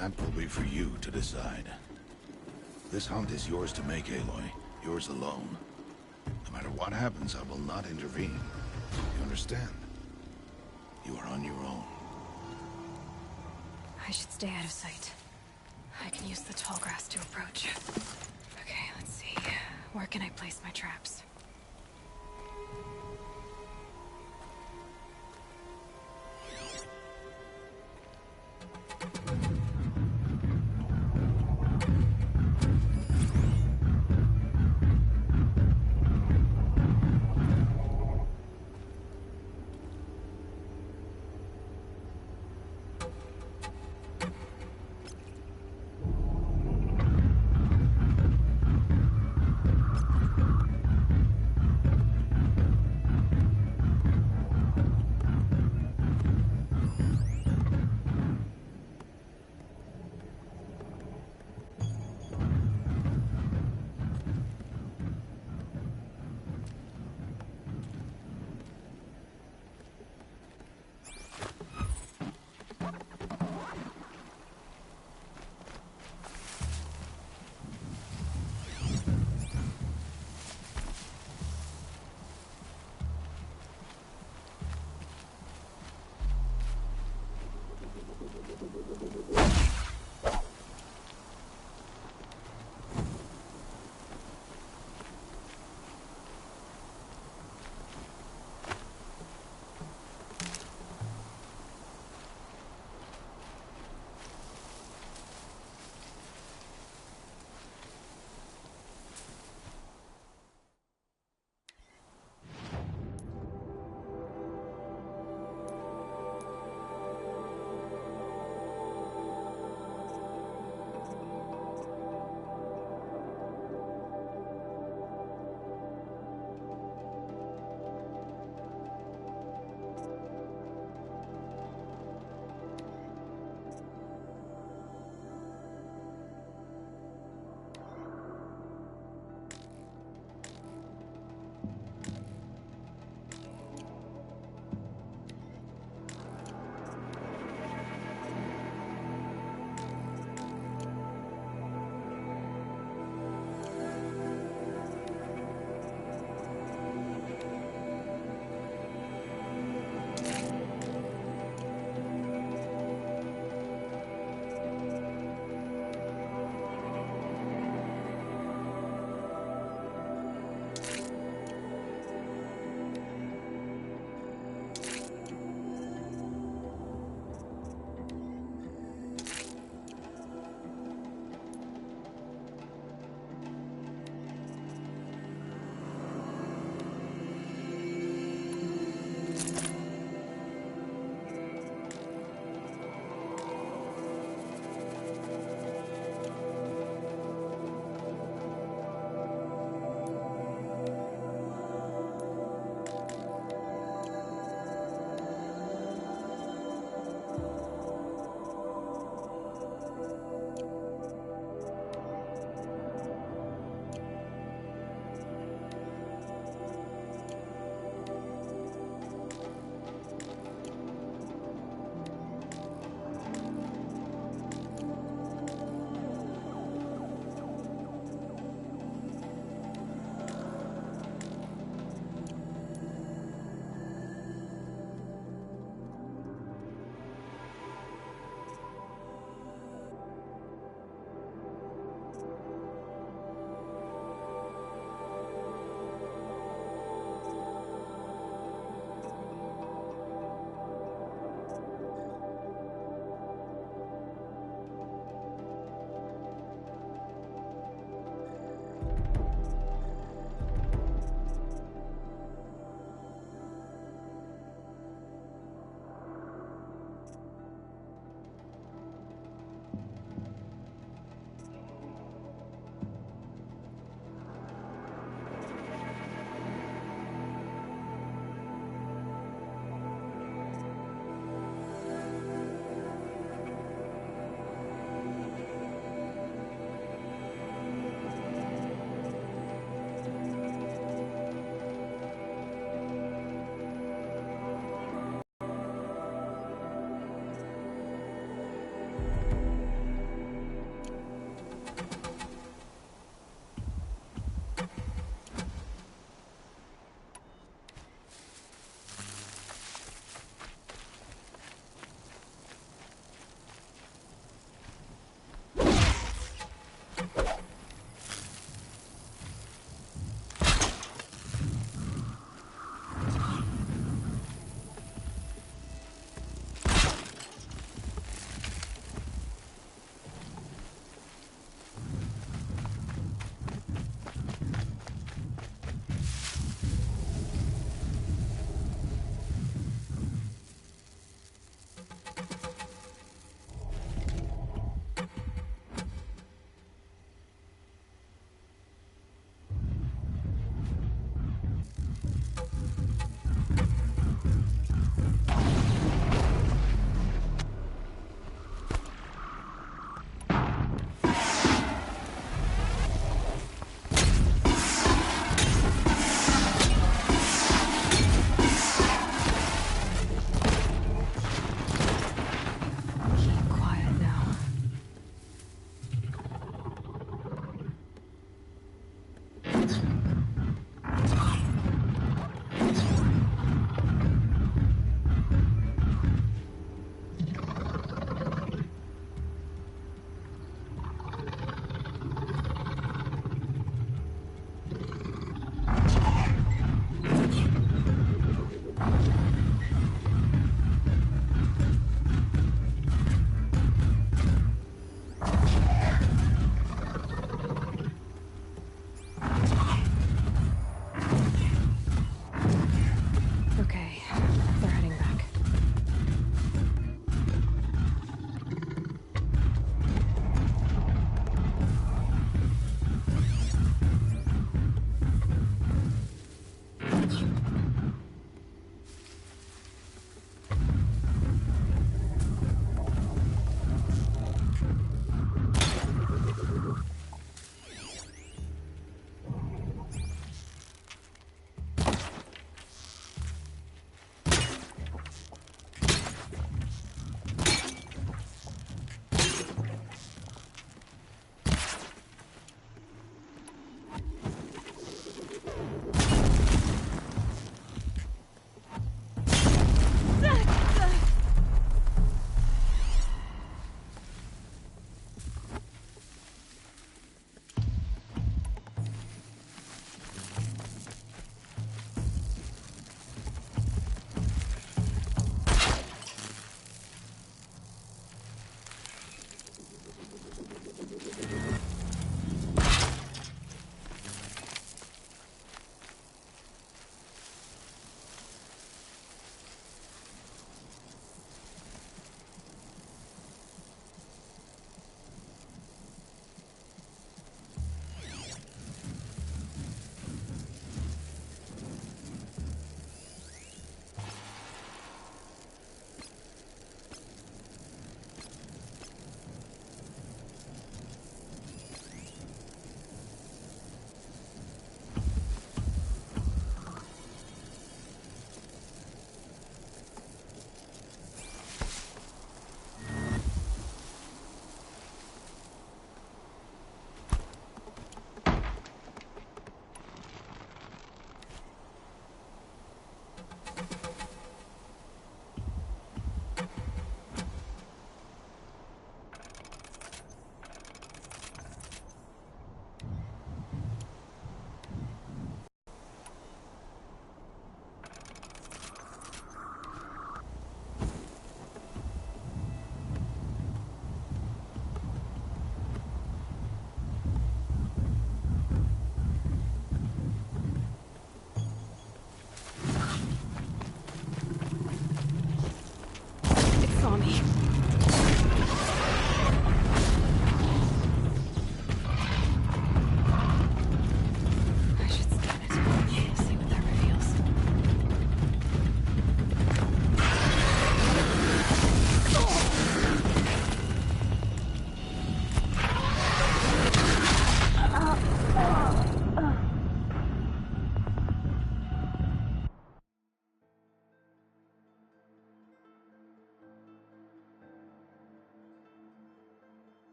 That will be for you to decide. This hunt is yours to make, Aloy. Yours alone. No matter what happens, I will not intervene. You understand? You are on your own. I should stay out of sight. I can use the tall grass to approach. Okay, let's see. Where can I place my traps?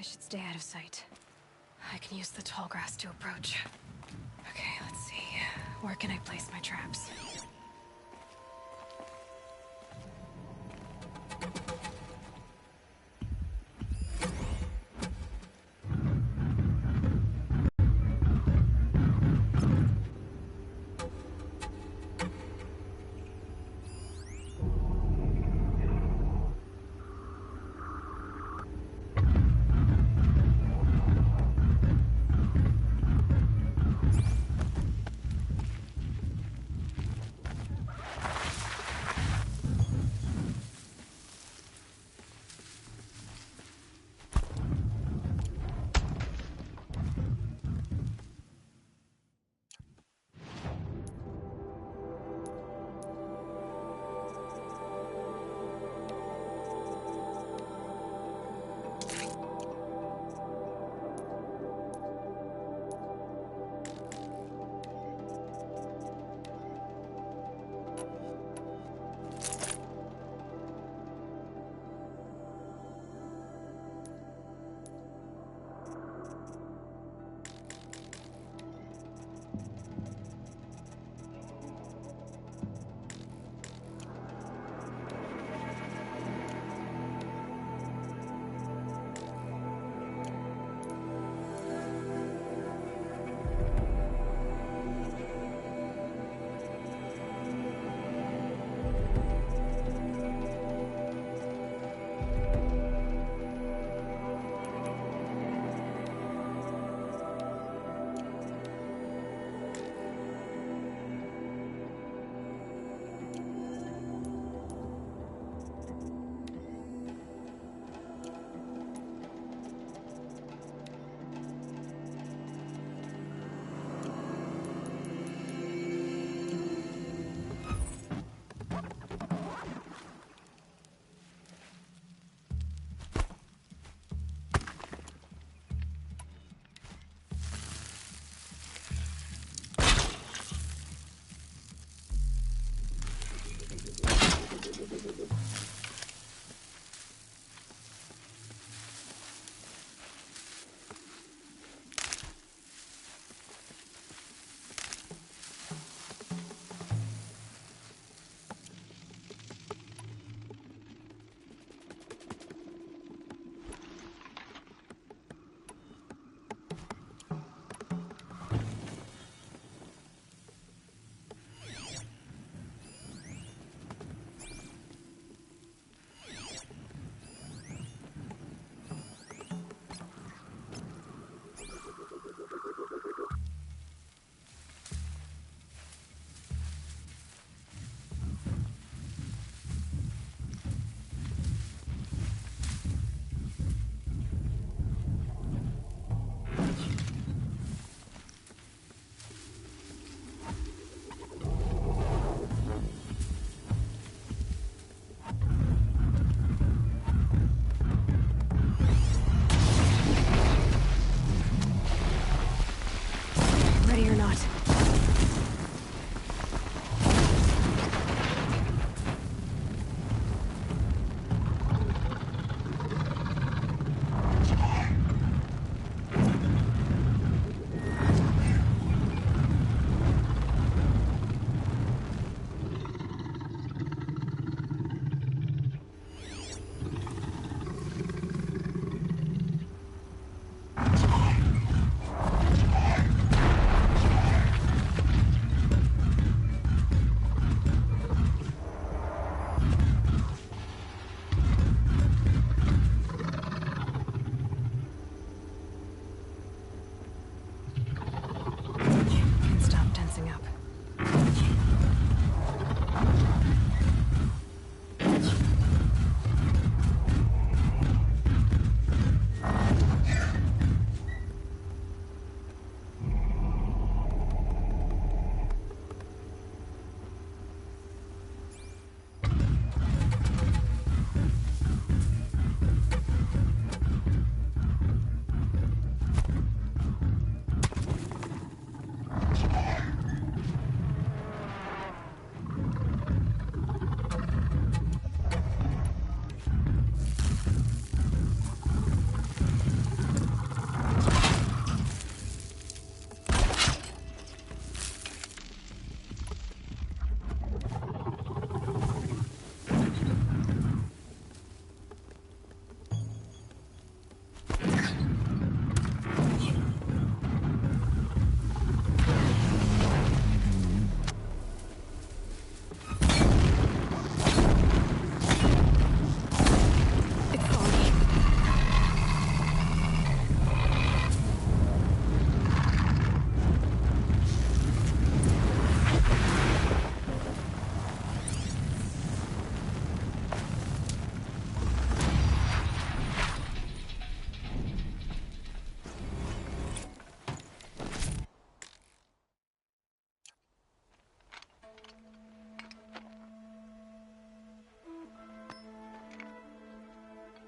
I should stay out of sight. I can use the tall grass to approach. Okay, let's see. Where can I place my traps?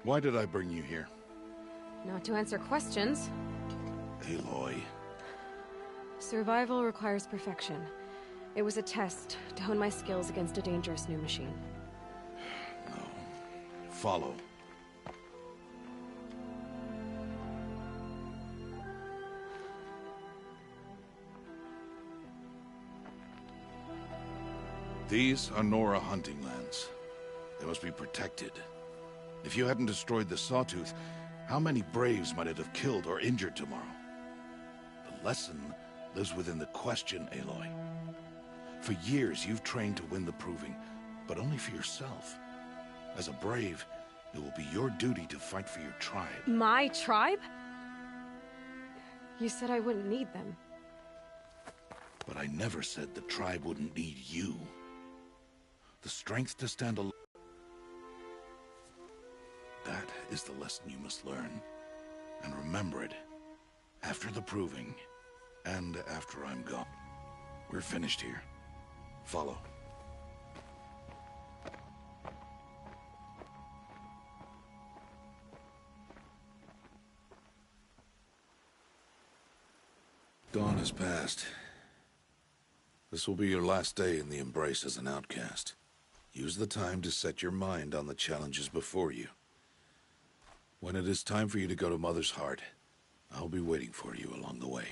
Why did I bring you here? Not to answer questions. Aloy. Survival requires perfection. It was a test to hone my skills against a dangerous new machine. No. Follow. These are Nora hunting lands. They must be protected. If you hadn't destroyed the Sawtooth, how many Braves might it have killed or injured tomorrow? The lesson lives within the question, Aloy. For years, you've trained to win the Proving, but only for yourself. As a Brave, it will be your duty to fight for your tribe. My tribe? You said I wouldn't need them. But I never said the tribe wouldn't need you. The strength to stand alone. That is the lesson you must learn. And remember it. After the Proving, and after I'm gone. We're finished here. Follow. Dawn has passed. This will be your last day in the Embrace as an outcast. Use the time to set your mind on the challenges before you. When it is time for you to go to Mother's Heart, I'll be waiting for you along the way.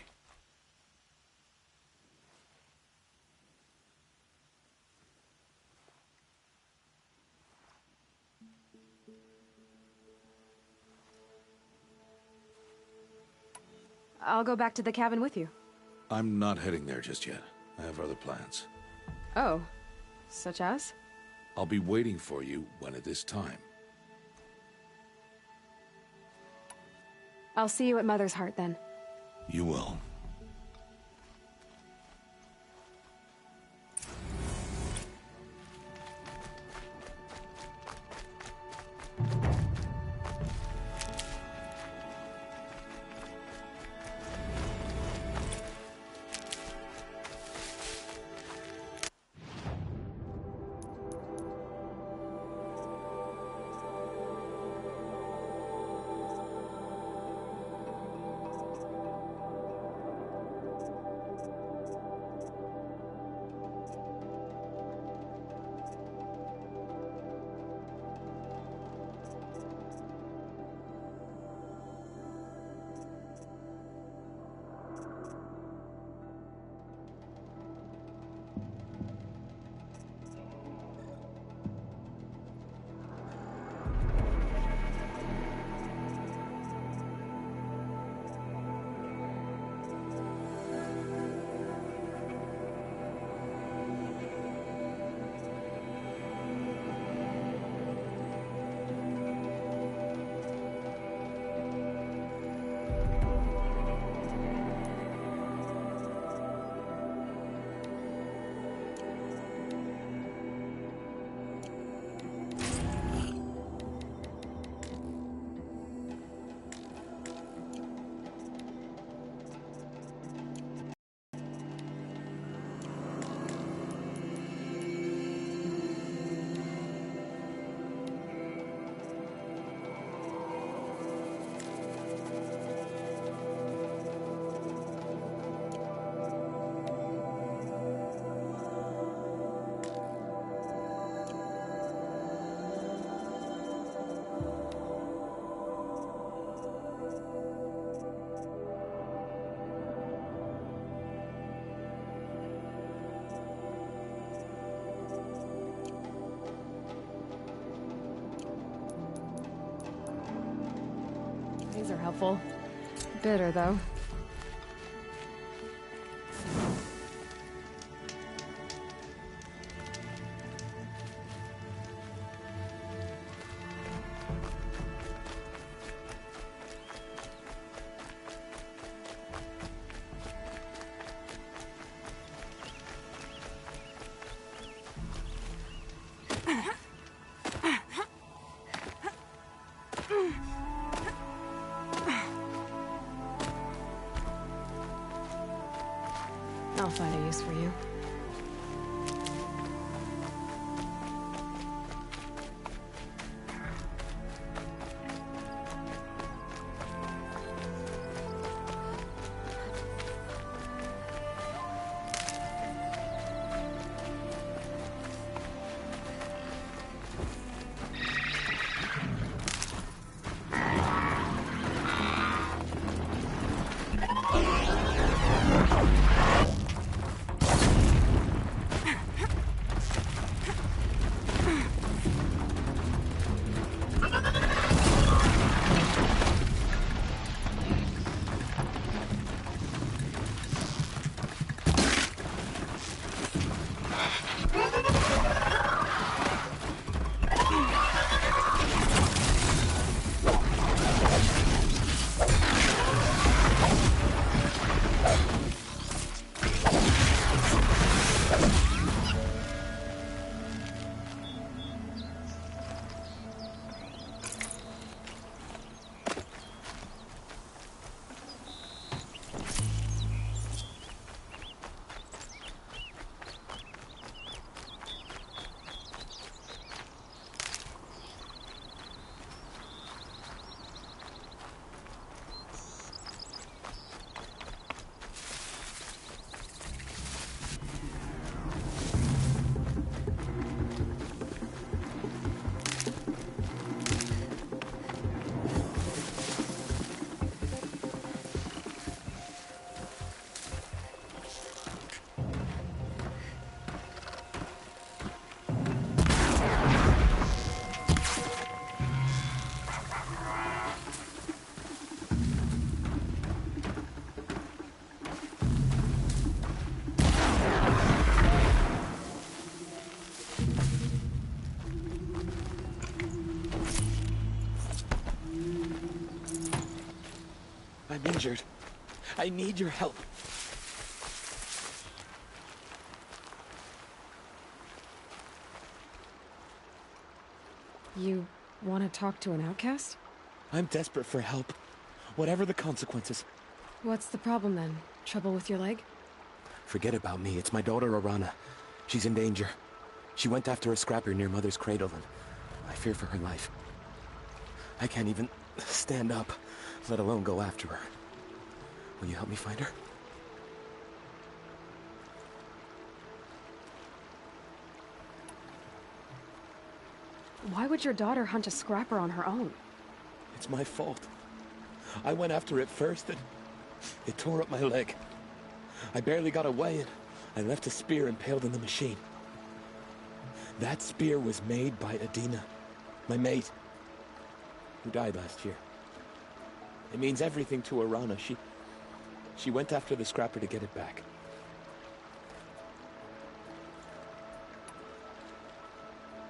I'll go back to the cabin with you. I'm not heading there just yet. I have other plans. Oh, such as? I'll be waiting for you when it is time. I'll see you at Mother's Heart then. You will. These are helpful. Bitter, though. I'll find a use for you. injured. I need your help. You want to talk to an outcast? I'm desperate for help. Whatever the consequences. What's the problem then? Trouble with your leg? Forget about me. It's my daughter, Arana. She's in danger. She went after a scrapper near Mother's cradle, and I fear for her life. I can't even stand up, let alone go after her. Will you help me find her? Why would your daughter hunt a scrapper on her own? It's my fault. I went after it first, and it tore up my leg. I barely got away, and I left a spear impaled in the machine. That spear was made by Adina, my mate, who died last year. It means everything to Arana. She went after the scrapper to get it back.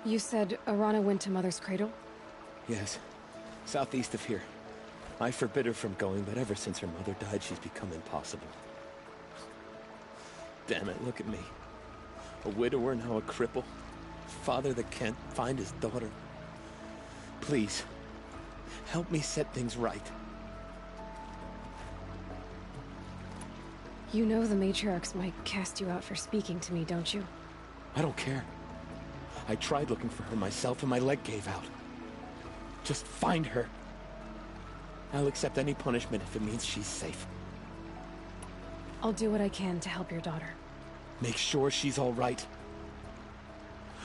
You said Arana went to Mother's cradle? Yes, southeast of here. I forbid her from going, but ever since her mother died, she's become impossible. Damn it, look at me. A widower, now a cripple. Father that can't find his daughter. Please, help me set things right. You know the matriarchs might cast you out for speaking to me, don't you? I don't care. I tried looking for her myself and my leg gave out. Just find her. I'll accept any punishment if it means she's safe. I'll do what I can to help your daughter. Make sure she's all right.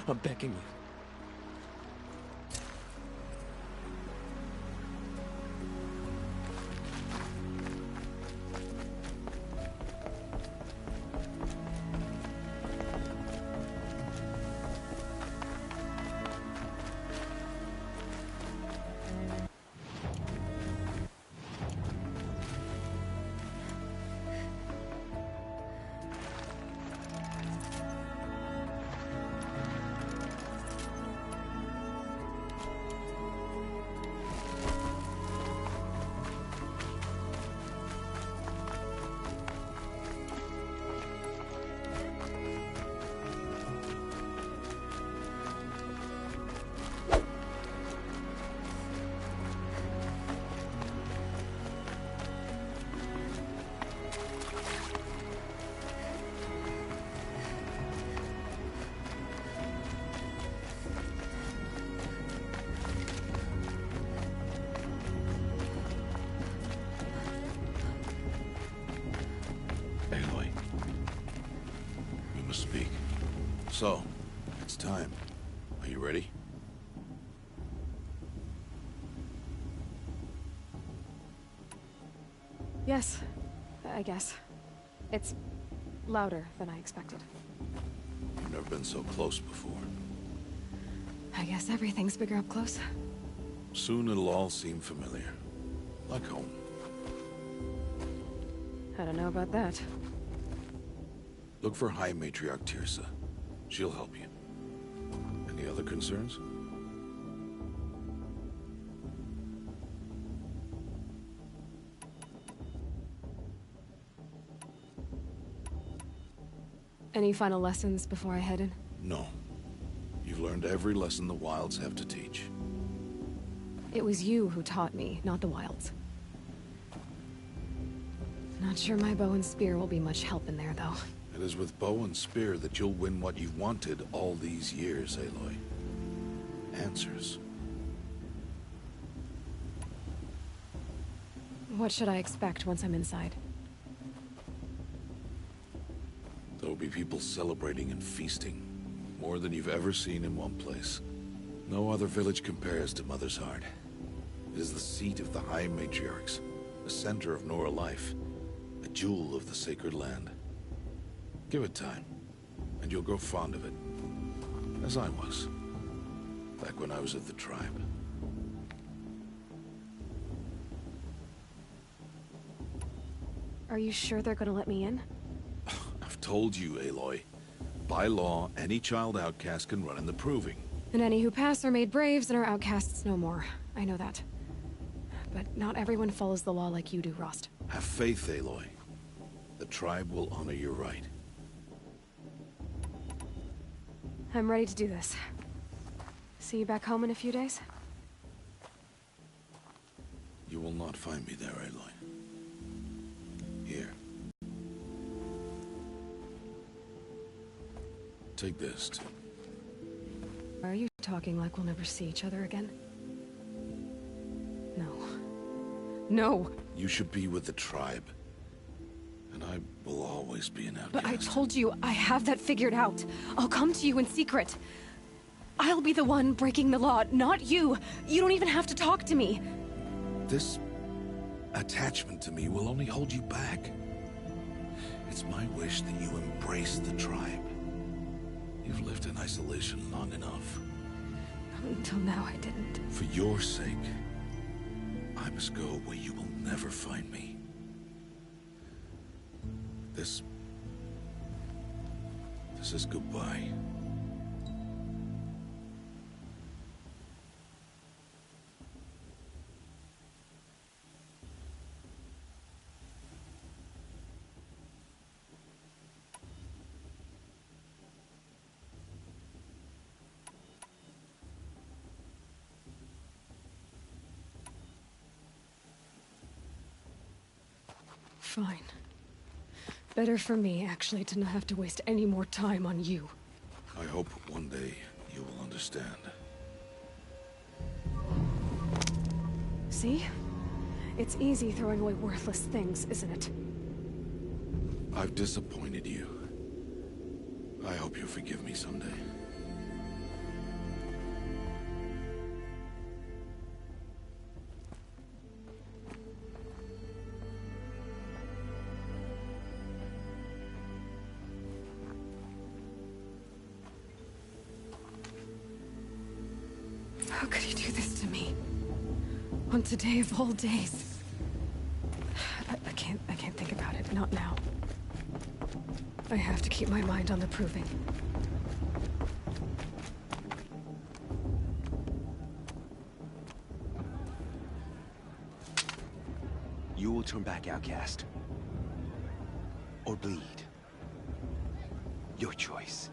I'm begging you. Aloy. We must speak. So, it's time. Are you ready? Yes, I guess. It's louder than I expected. You've never been so close before. I guess everything's bigger up close. Soon it'll all seem familiar. Like home. I don't know about that. Look for High Matriarch Tirsa. She'll help you. Any other concerns? Any final lessons before I head in? No. You've learned every lesson the Wilds have to teach. It was you who taught me, not the Wilds. Not sure my bow and spear will be much help in there, though. It is with bow and spear that you'll win what you've wanted all these years, Aloy. Answers. What should I expect once I'm inside? There will be people celebrating and feasting. More than you've ever seen in one place. No other village compares to Mother's Heart. It is the seat of the High Matriarchs, the center of Nora life, a jewel of the sacred land. Give it time, and you'll grow fond of it. As I was, back when I was at the tribe. Are you sure they're gonna let me in? I've told you, Aloy. By law, any child outcast can run in the proving. And any who pass are made braves and are outcasts no more. I know that. but not everyone follows the law like you do, Rost. Have faith, Aloy. The tribe will honor your right. I'm ready to do this. See you back home in a few days? You will not find me there, Aloy. Here. Take this, too. Are you talking like we'll never see each other again? No. No! You should be with the tribe. And I will always be an outcast. But I told you, I have that figured out. I'll come to you in secret. I'll be the one breaking the law, not you. You don't even have to talk to me. This attachment to me will only hold you back. It's my wish that you embrace the tribe. You've lived in isolation long enough. Until now, I didn't. For your sake, I must go where you will never find me. This is goodbye. Fine. Better for me, actually, to not have to waste any more time on you. I hope one day you will understand. See? It's easy throwing away worthless things, isn't it? I've disappointed you. I hope you forgive me someday. How could you do this to me? On today of all days. I can't think about it. Not now. I have to keep my mind on the proving. You will turn back, outcast. Or bleed. Your choice.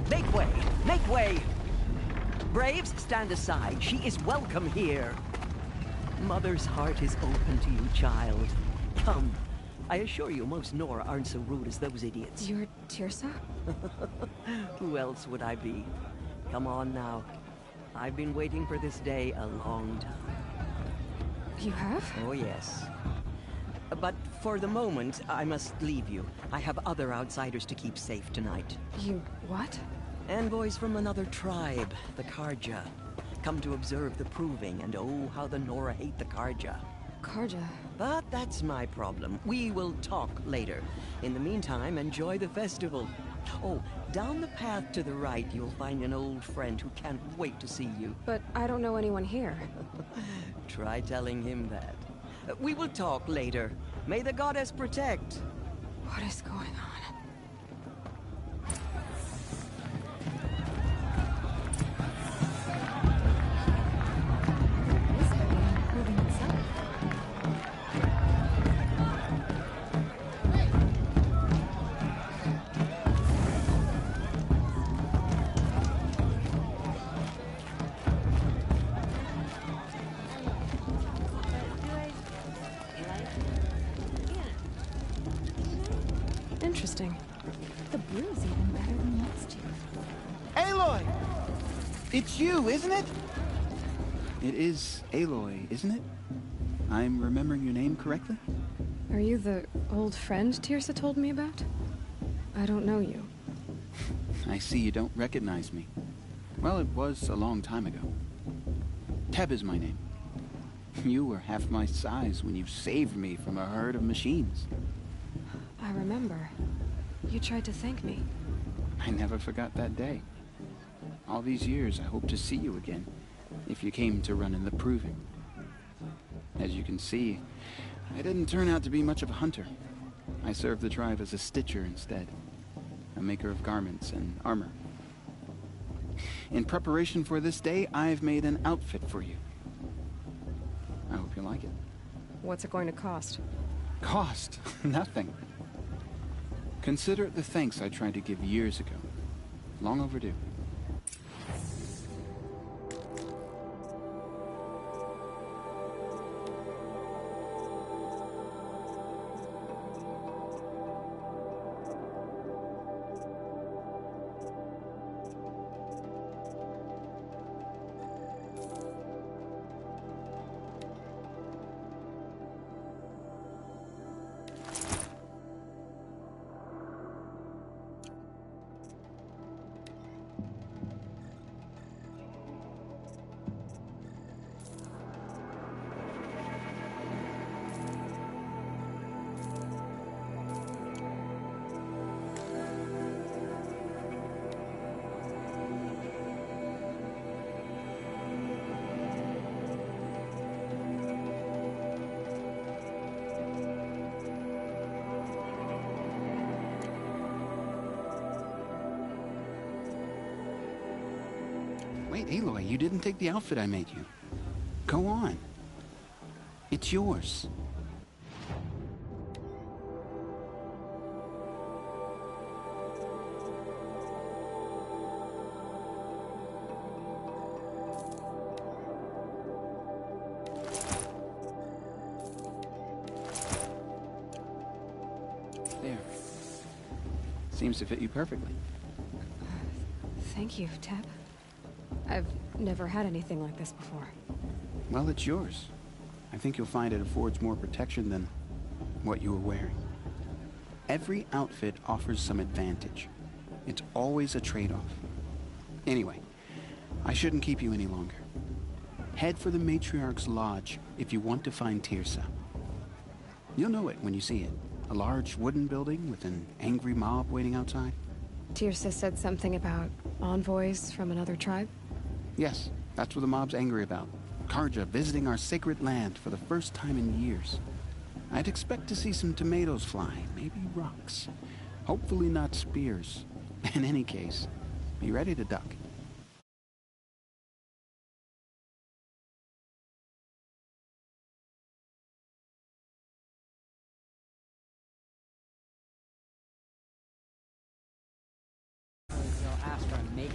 Make way! Make way! Braves, stand aside. She is welcome here. Mother's heart is open to you, child. Come. I assure you, most Nora aren't so rude as those idiots. You're Tirsa? Who else would I be? Come on now. I've been waiting for this day a long time. You have? Oh, yes. But for the moment, I must leave you. I have other outsiders to keep safe tonight. You what? Envoys from another tribe, the Karja. Come to observe the proving, and oh, how the Nora hate the Karja. Karja? But that's my problem. We will talk later. In the meantime, enjoy the festival. Oh, down the path to the right, you'll find an old friend who can't wait to see you. But I don't know anyone here. Try telling him that. We will talk later. May the goddess protect. What is going on? Interesting. The brew's even better than last year. Aloy! It's you, isn't it? It is Aloy, isn't it? I'm remembering your name correctly? Are you the old friend Tirsa told me about? I don't know you. I see you don't recognize me. Well, it was a long time ago. Teb is my name. You were half my size when you saved me from a herd of machines. I remember. You tried to thank me. I never forgot that day. All these years, I hope to see you again, if you came to run in the proving. As you can see, I didn't turn out to be much of a hunter. I served the tribe as a stitcher instead, a maker of garments and armor. In preparation for this day, I've made an outfit for you. I hope you like it. What's it going to cost? Cost? Nothing. Consider it the thanks I tried to give years ago. Long overdue. Wait, Aloy, you didn't take the outfit I made you. Go on. It's yours. There. Seems to fit you perfectly. Thank you, Teb. I've never had anything like this before. Well, it's yours. I think you'll find it affords more protection than what you were wearing. Every outfit offers some advantage. It's always a trade-off. Anyway, I shouldn't keep you any longer. Head for the Matriarch's Lodge if you want to find Tirsa. You'll know it when you see it. A large wooden building with an angry mob waiting outside. Tirsa said something about envoys from another tribe? Yes, that's what the mob's angry about. Karja visiting our sacred land for the first time in years. I'd expect to see some tomatoes fly, maybe rocks. Hopefully not spears. In any case, be ready to duck. They'll ask for a mate,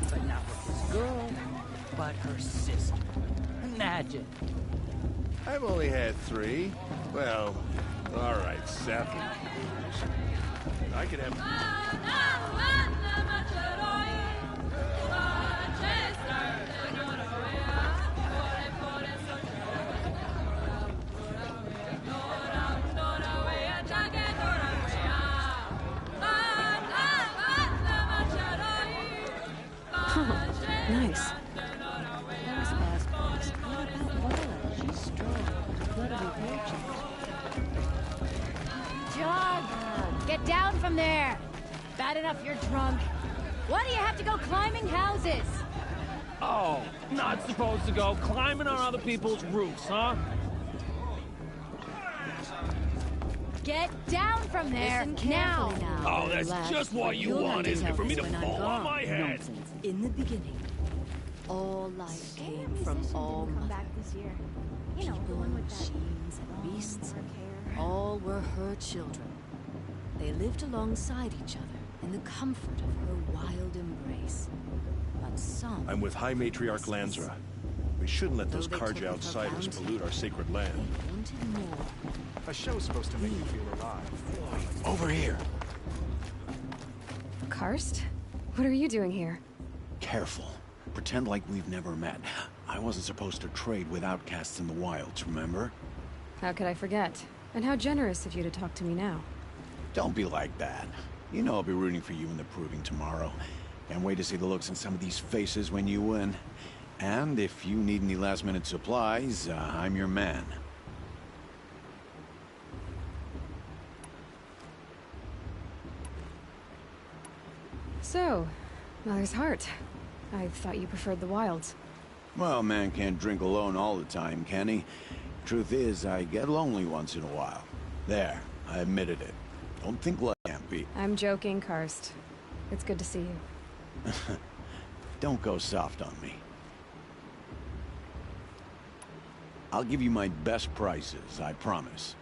but not with this girl, but her sister. Imagine. I've only had 3. Well, all right, 7. I could have... Nice. Jog! Get down from there! Bad enough you're drunk. Why do you have to go climbing houses? Oh, not supposed to go climbing on other people's roofs, huh? Get down from there, now! Oh, that's just what you want, isn't it? For me to fall on my head. In the beginning, all life came from all mother. You know, the People, one with that machines, and beasts, hair. all were her children. They lived alongside each other in the comfort of her wild embrace. But some... I'm with High Matriarch Lansra. We shouldn't let those Though they took Karja of her outsiders bounty, pollute our sacred land. they wanted more. A show's supposed to make you feel alive. Over here. Karst? What are you doing here? Careful. Pretend like we've never met. I wasn't supposed to trade with outcasts in the wilds, remember? How could I forget? And how generous of you to talk to me now. Don't be like that. You know I'll be rooting for you in the proving tomorrow. Can't wait to see the looks in some of these faces when you win. And if you need any last-minute supplies, I'm your man. So, Mother's Heart. I thought you preferred the wilds. Well, man can't drink alone all the time, can he? Truth is, I get lonely once in a while. There, I admitted it. Don't think love can't be. I'm joking, Karst. It's good to see you. Don't go soft on me. I'll give you my best prices, I promise.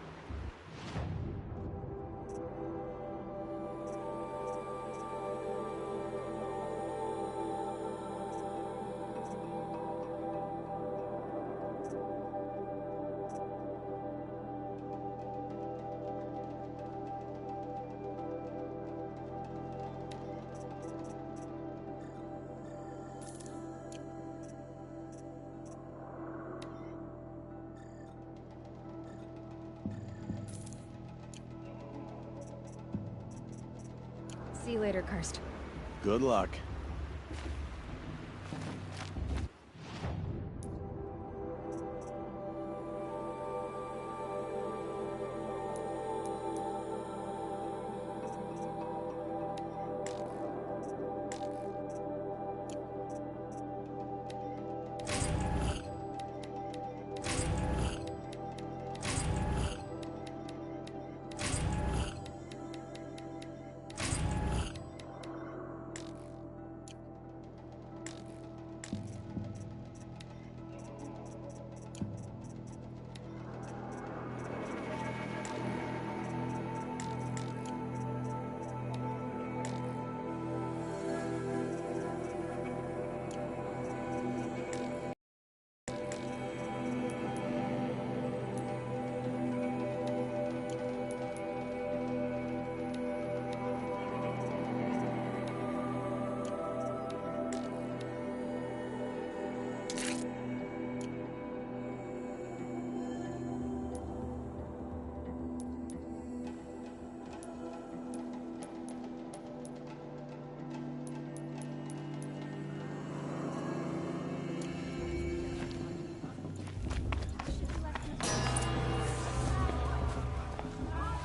See you later, Karst. Good luck.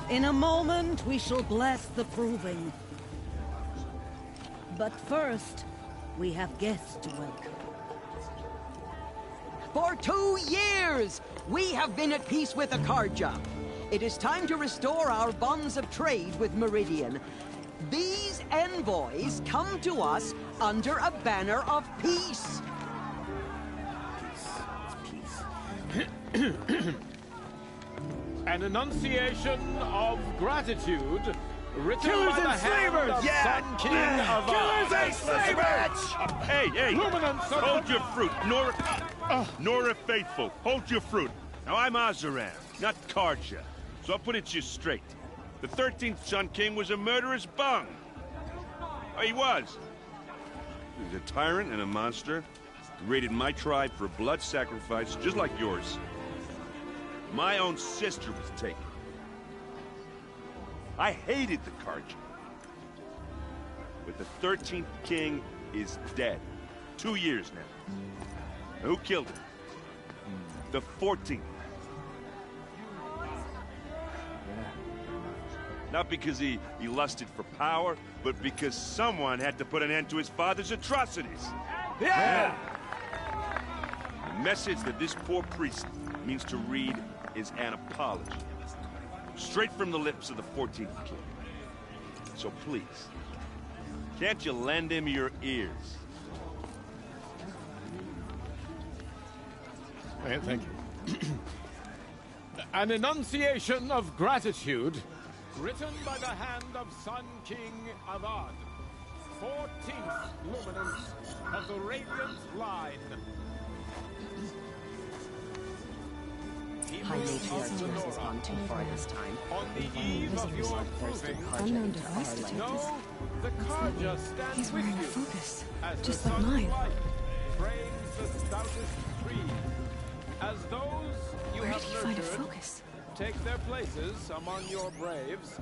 In a moment, we shall bless the proving. But first, we have guests to welcome. For 2 years, we have been at peace with Akarja. It is time to restore our bonds of trade with Meridian. These envoys come to us under a banner of peace. An enunciation of gratitude written Killers by the and hand slavers! of Yeah! Sun King of Killers and slavers! Hey! Luminance of Hold your fruit, Nora Faithful. Hold your fruit. Now I'm Azaran, not Karja. So I'll put it to you straight. The 13th Sun King was a murderous bung. Oh, he was. He was a tyrant and a monster. He raided my tribe for a blood sacrifice, just like yours. My own sister was taken. I hated the Karja. But the 13th king is dead. 2 years now. Who killed him? The 14th. Not because he lusted for power, but because someone had to put an end to his father's atrocities. Yeah! The message that this poor priest means to read is an apology. Straight from the lips of the 14th king. So please, can't you lend him your ears? Thank you. An enunciation of gratitude written by the hand of Sun King Avad, 14th luminance of the Radiant line. High Matriarch yours has gone too far this time. On the eve of your proving, Unknown device detectors. no, the Karja stands He's with wearing a you. focus, As just the like sun's mine. light frames the stoutest trees. As those you Where have did he find a nurtured focus? take their places among your braves,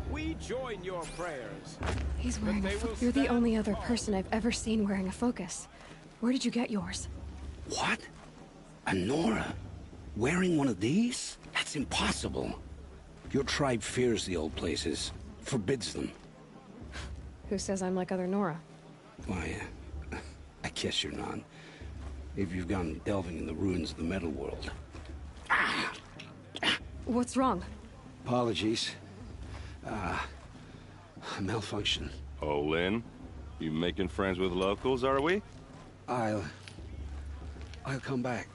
we join your prayers. He's wearing a they will focus. You're the stand only other person I've ever seen wearing a focus. Where did you get yours? What? A Nora? Wearing one of these? That's impossible. Your tribe fears the old places, forbids them. Who says I'm like other Nora? Why, I guess you're not. If you've gone delving in the ruins of the metal world. What's wrong? Apologies. Malfunction. Oh, Lynn? You making friends with locals, are we? I'll come back.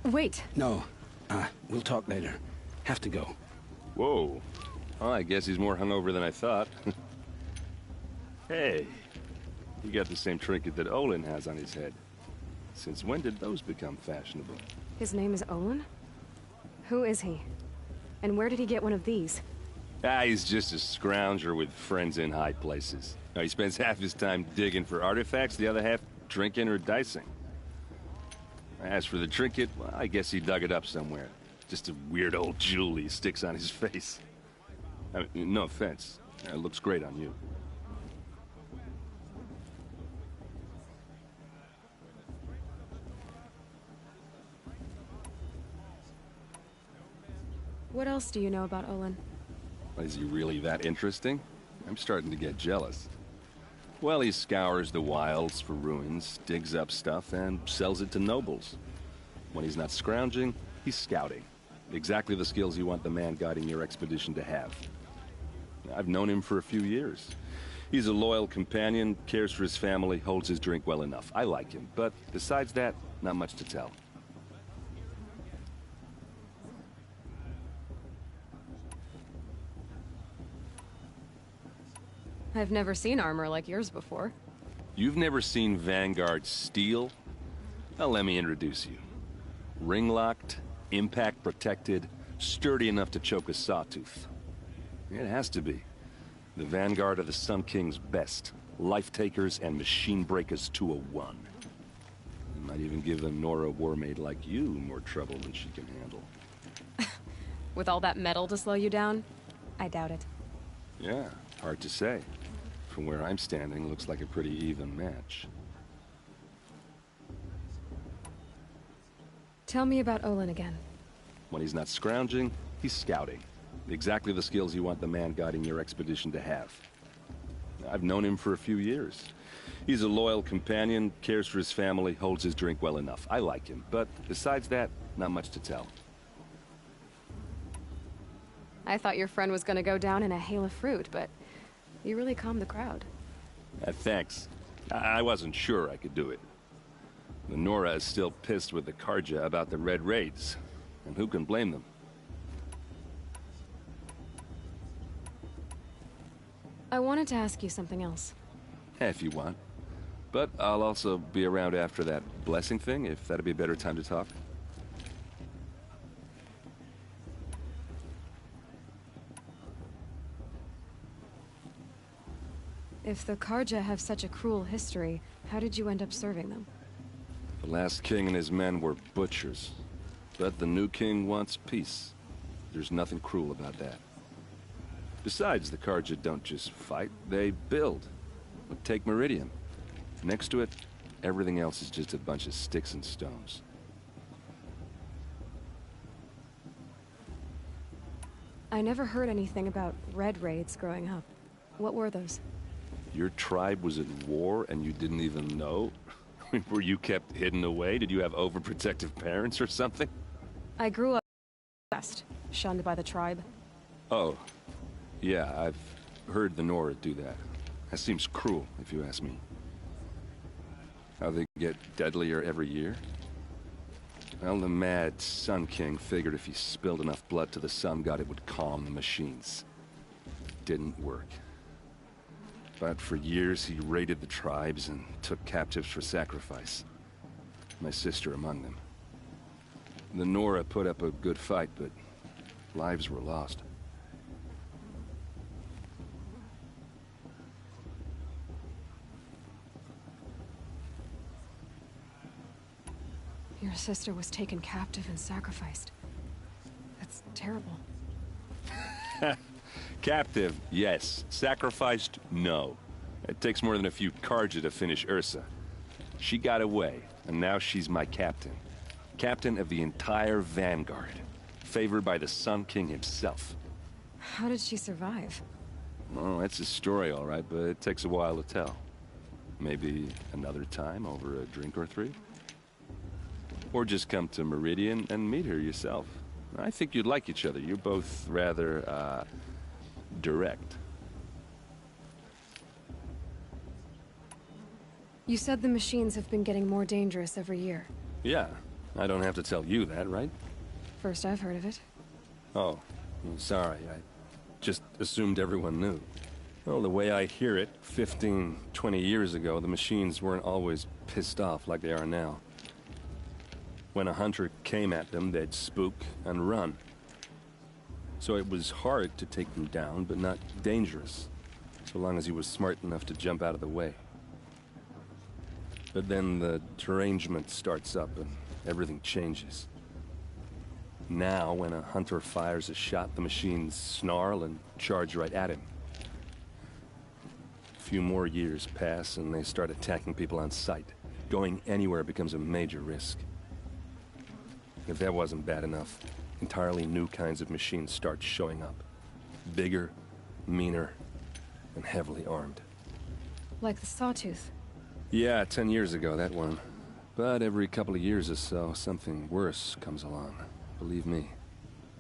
Wait. No. We'll talk later. Have to go. Whoa. Well, I guess he's more hungover than I thought. Hey. You got the same trinket that Olin has on his head. Since when did those become fashionable? His name is Olin? Who is he? And where did he get one of these? He's just a scrounger with friends in high places. Now, he spends half his time digging for artifacts, the other half drinking or dicing. As for the trinket, well, I guess he dug it up somewhere. Just a weird old jewel he sticks on his face. I mean, no offense. It looks great on you. What else do you know about Olin? Is he really that interesting? I'm starting to get jealous. Well, he scours the wilds for ruins, digs up stuff, and sells it to nobles. When he's not scrounging, he's scouting. Exactly the skills you want the man guiding your expedition to have. I've known him for a few years. He's a loyal companion, cares for his family, holds his drink well enough. I like him, but besides that, not much to tell. I've never seen armor like yours before. You've never seen Vanguard steel? Well, let me introduce you. Ring-locked, impact-protected, sturdy enough to choke a sawtooth. It has to be. The Vanguard of the Sun King's best. Life-takers and machine-breakers to a one. You might even give a Nora warmaid like you more trouble than she can handle. With all that metal to slow you down? I doubt it. Yeah, hard to say. From where I'm standing, looks like a pretty even match. Tell me about Olin again. When he's not scrounging, he's scouting. Exactly the skills you want the man guiding your expedition to have. I've known him for a few years. He's a loyal companion, cares for his family, holds his drink well enough. I like him, but besides that, not much to tell. I thought your friend was gonna go down in a hail of fruit, but you really calmed the crowd. Thanks. I wasn't sure I could do it. The Nora is still pissed with the Karja about the Red Raids, and who can blame them? I wanted to ask you something else. If you want. But I'll also be around after that blessing thing, if that'd be a better time to talk. If the Karja have such a cruel history, how did you end up serving them? The last king and his men were butchers. But the new king wants peace. There's nothing cruel about that. Besides, the Karja don't just fight, they build. But take Meridian. Next to it, everything else is just a bunch of sticks and stones. I never heard anything about Red Raids growing up. What were those? Your tribe was at war and you didn't even know? Were you kept hidden away? Did you have overprotective parents or something? I grew up west, shunned by the tribe. Oh, yeah, I've heard the Nora do that. That seems cruel, if you ask me. How they get deadlier every year? Well, the mad Sun King figured if he spilled enough blood to the Sun God, it would calm the machines. Didn't work. But for years, he raided the tribes and took captives for sacrifice. My sister among them. The Nora put up a good fight, but lives were lost. Your sister was taken captive and sacrificed. That's terrible. Captive, yes. Sacrificed, no. It takes more than a few Karja to finish Ursa. She got away, and now she's my captain. Captain of the entire Vanguard. Favored by the Sun King himself. How did she survive? Well, that's a story, all right, but it takes a while to tell. Maybe another time over a drink or three? Or just come to Meridian and meet her yourself. I think you'd like each other. You're both rather, direct. You said the machines have been getting more dangerous every year. Yeah, I don't have to tell you that, right? First I've heard of it. Oh, sorry, I just assumed everyone knew. Well, the way I hear it, 15, 20 years ago, the machines weren't always pissed off like they are now. When a hunter came at them, they'd spook and run. So it was hard to take them down, but not dangerous, so long as he was smart enough to jump out of the way. But then the derangement starts up and everything changes. Now, when a hunter fires a shot, the machines snarl and charge right at him. A few more years pass and they start attacking people on sight. Going anywhere becomes a major risk. If that wasn't bad enough, entirely new kinds of machines start showing up. Bigger, meaner, and heavily armed. Like the Sawtooth. Yeah, 10 years ago, that one. But every couple of years or so, something worse comes along. Believe me.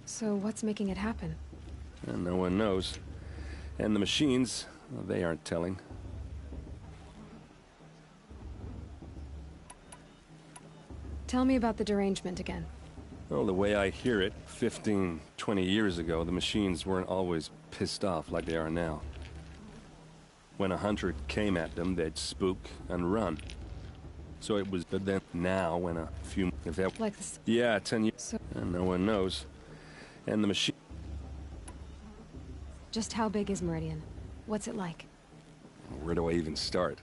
So what's making it happen? And no one knows. And the machines, well, they aren't telling. Tell me about the derangement again. Well, the way I hear it, 15, 20 years ago, the machines weren't always pissed off like they are now. When a hunter came at them, they'd spook and run. So it was, but then now when a few, if that, like this. Yeah, 10 years, so, and no one knows. And the machine. Just how big is Meridian? What's it like? Where do I even start?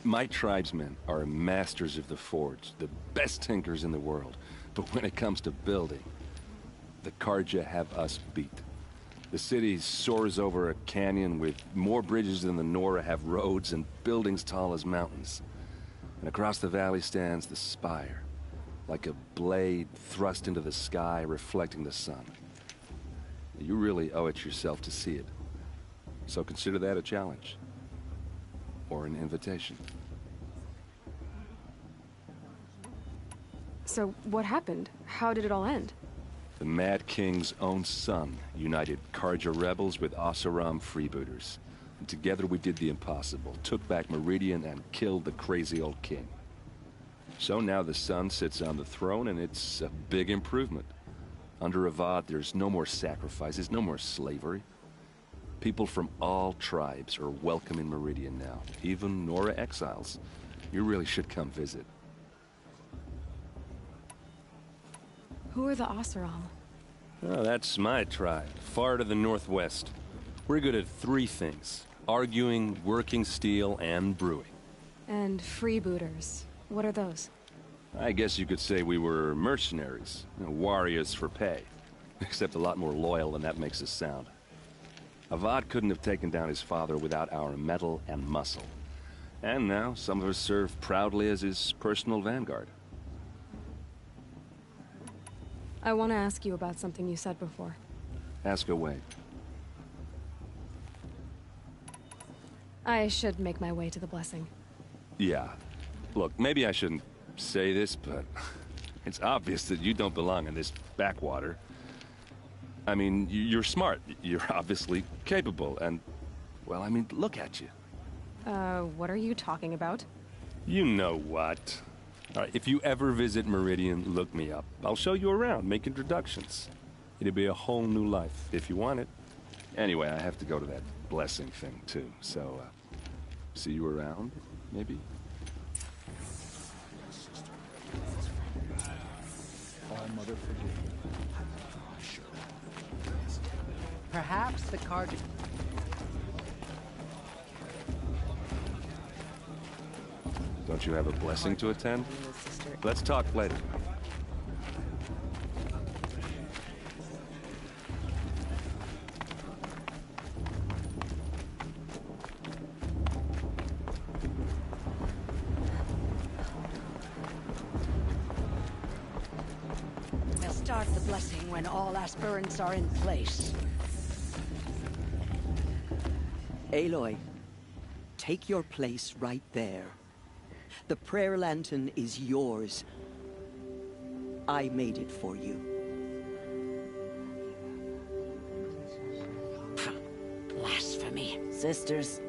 My tribesmen are masters of the forge, the best tinkers in the world. But when it comes to building, the Carja have us beat. The city soars over a canyon with more bridges than the Nora have roads and buildings tall as mountains. And across the valley stands the spire, like a blade thrust into the sky reflecting the sun. You really owe it yourself to see it. So consider that a challenge. Or an invitation. So what happened? How did it all end? The Mad King's own son united Carja rebels with Oseram freebooters. And together we did the impossible, took back Meridian and killed the crazy old king. So now the son sits on the throne and it's a big improvement. Under Avad, there's no more sacrifices, no more slavery. People from all tribes are welcome in Meridian now, even Nora exiles. You really should come visit. Who are the Oseram? Oh, that's my tribe, far to the northwest. We're good at three things: arguing, working steel, and brewing. And freebooters. What are those? I guess you could say we were mercenaries, warriors for pay. Except a lot more loyal than that makes us sound. Avad couldn't have taken down his father without our metal and muscle. And now, some of us serve proudly as his personal vanguard. I want to ask you about something you said before. Ask away. I should make my way to the blessing. Yeah. Look, maybe I shouldn't say this, but it's obvious that you don't belong in this backwater. I mean, you're smart. You're obviously capable, and, well, I mean, look at you. What are you talking about? You know what. All right, if you ever visit Meridian, look me up. I'll show you around, make introductions. It'll be a whole new life, if you want it. Anyway, I have to go to that blessing thing, too, so, see you around, maybe? Our mother forgive me. Perhaps the card... Don't you have a blessing to attend? Let's talk later. They'll start the blessing when all aspirants are in place. Aloy, take your place right there. The prayer lantern is yours. I made it for you. Blasphemy. Sisters.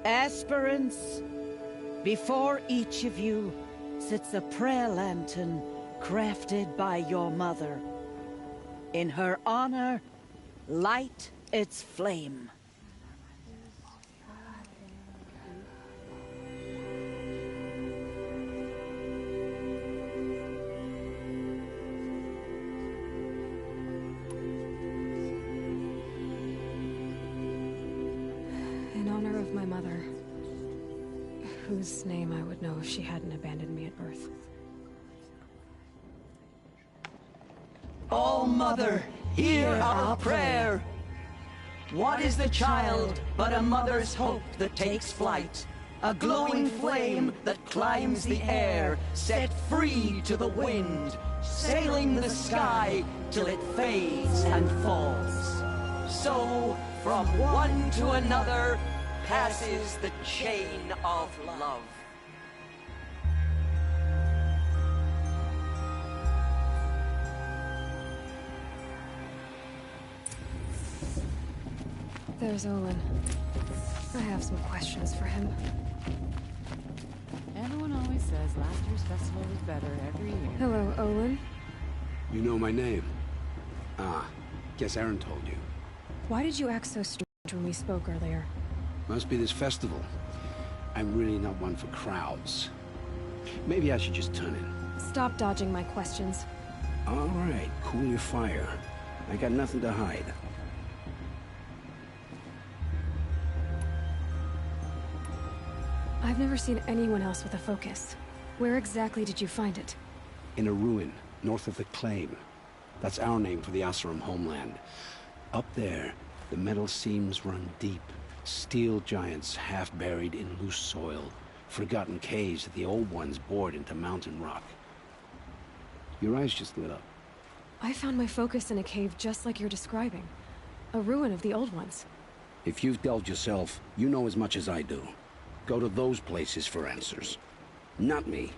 Aspirants, before each of you sits a prayer lantern crafted by your mother. In her honor, light its flame. In honor of my mother, whose name I would know if she hadn't abandoned me at birth. O Mother, hear our prayer. What is the child but a mother's hope that takes flight? A glowing flame that climbs the air, set free to the wind, sailing the sky till it fades and falls. So, from one to another, passes the chain of love. There's Olin. I have some questions for him. Everyone always says last year's festival was better every year. Hello, Olin. You know my name? Ah, guess Aaron told you. Why did you act so strange when we spoke earlier? Must be this festival. I'm really not one for crowds. Maybe I should just turn in. Stop dodging my questions. All right, cool your fire. I got nothing to hide. I've never seen anyone else with a focus. Where exactly did you find it? In a ruin, north of the Claim. That's our name for the Asuram homeland. Up there, the metal seams run deep. Steel giants half buried in loose soil. Forgotten caves that the old ones bored into mountain rock. Your eyes just lit up. I found my focus in a cave just like you're describing. A ruin of the old ones. If you've delved yourself, you know as much as I do. Go to those places for answers. Not me.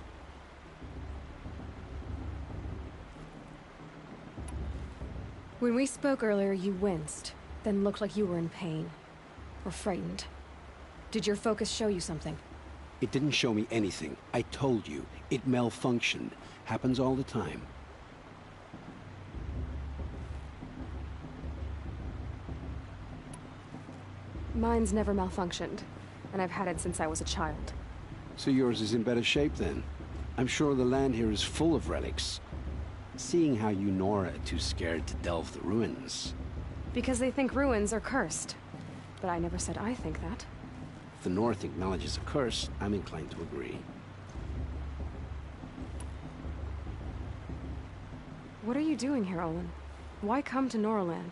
When we spoke earlier, you winced, then looked like you were in pain. Or frightened. Did your focus show you something? It didn't show me anything. I told you. It malfunctioned. Happens all the time. Mine's never malfunctioned, and I've had it since I was a child. So yours is in better shape then. I'm sure the land here is full of relics. Seeing how you Nora are too scared to delve the ruins. Because they think ruins are cursed. But I never said I think that. If the North acknowledges a curse, I'm inclined to agree. What are you doing here, Olin? Why come to Noraland?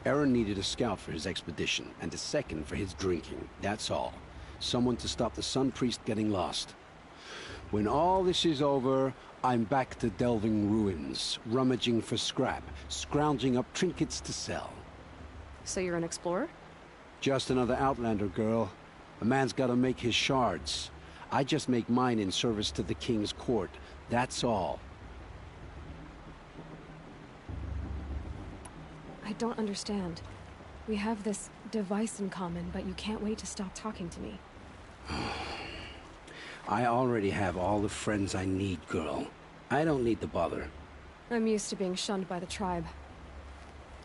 Aaron needed a scout for his expedition, and a second for his drinking. That's all. Someone to stop the Sun Priest getting lost. When all this is over, I'm back to delving ruins, rummaging for scrap, scrounging up trinkets to sell. So you're an explorer? Just another Outlander, girl. A man's gotta make his shards. I just make mine in service to the King's court. That's all. I don't understand. We have this device in common, but you can't wait to stop talking to me. I already have all the friends I need, girl. I don't need the bother. I'm used to being shunned by the tribe.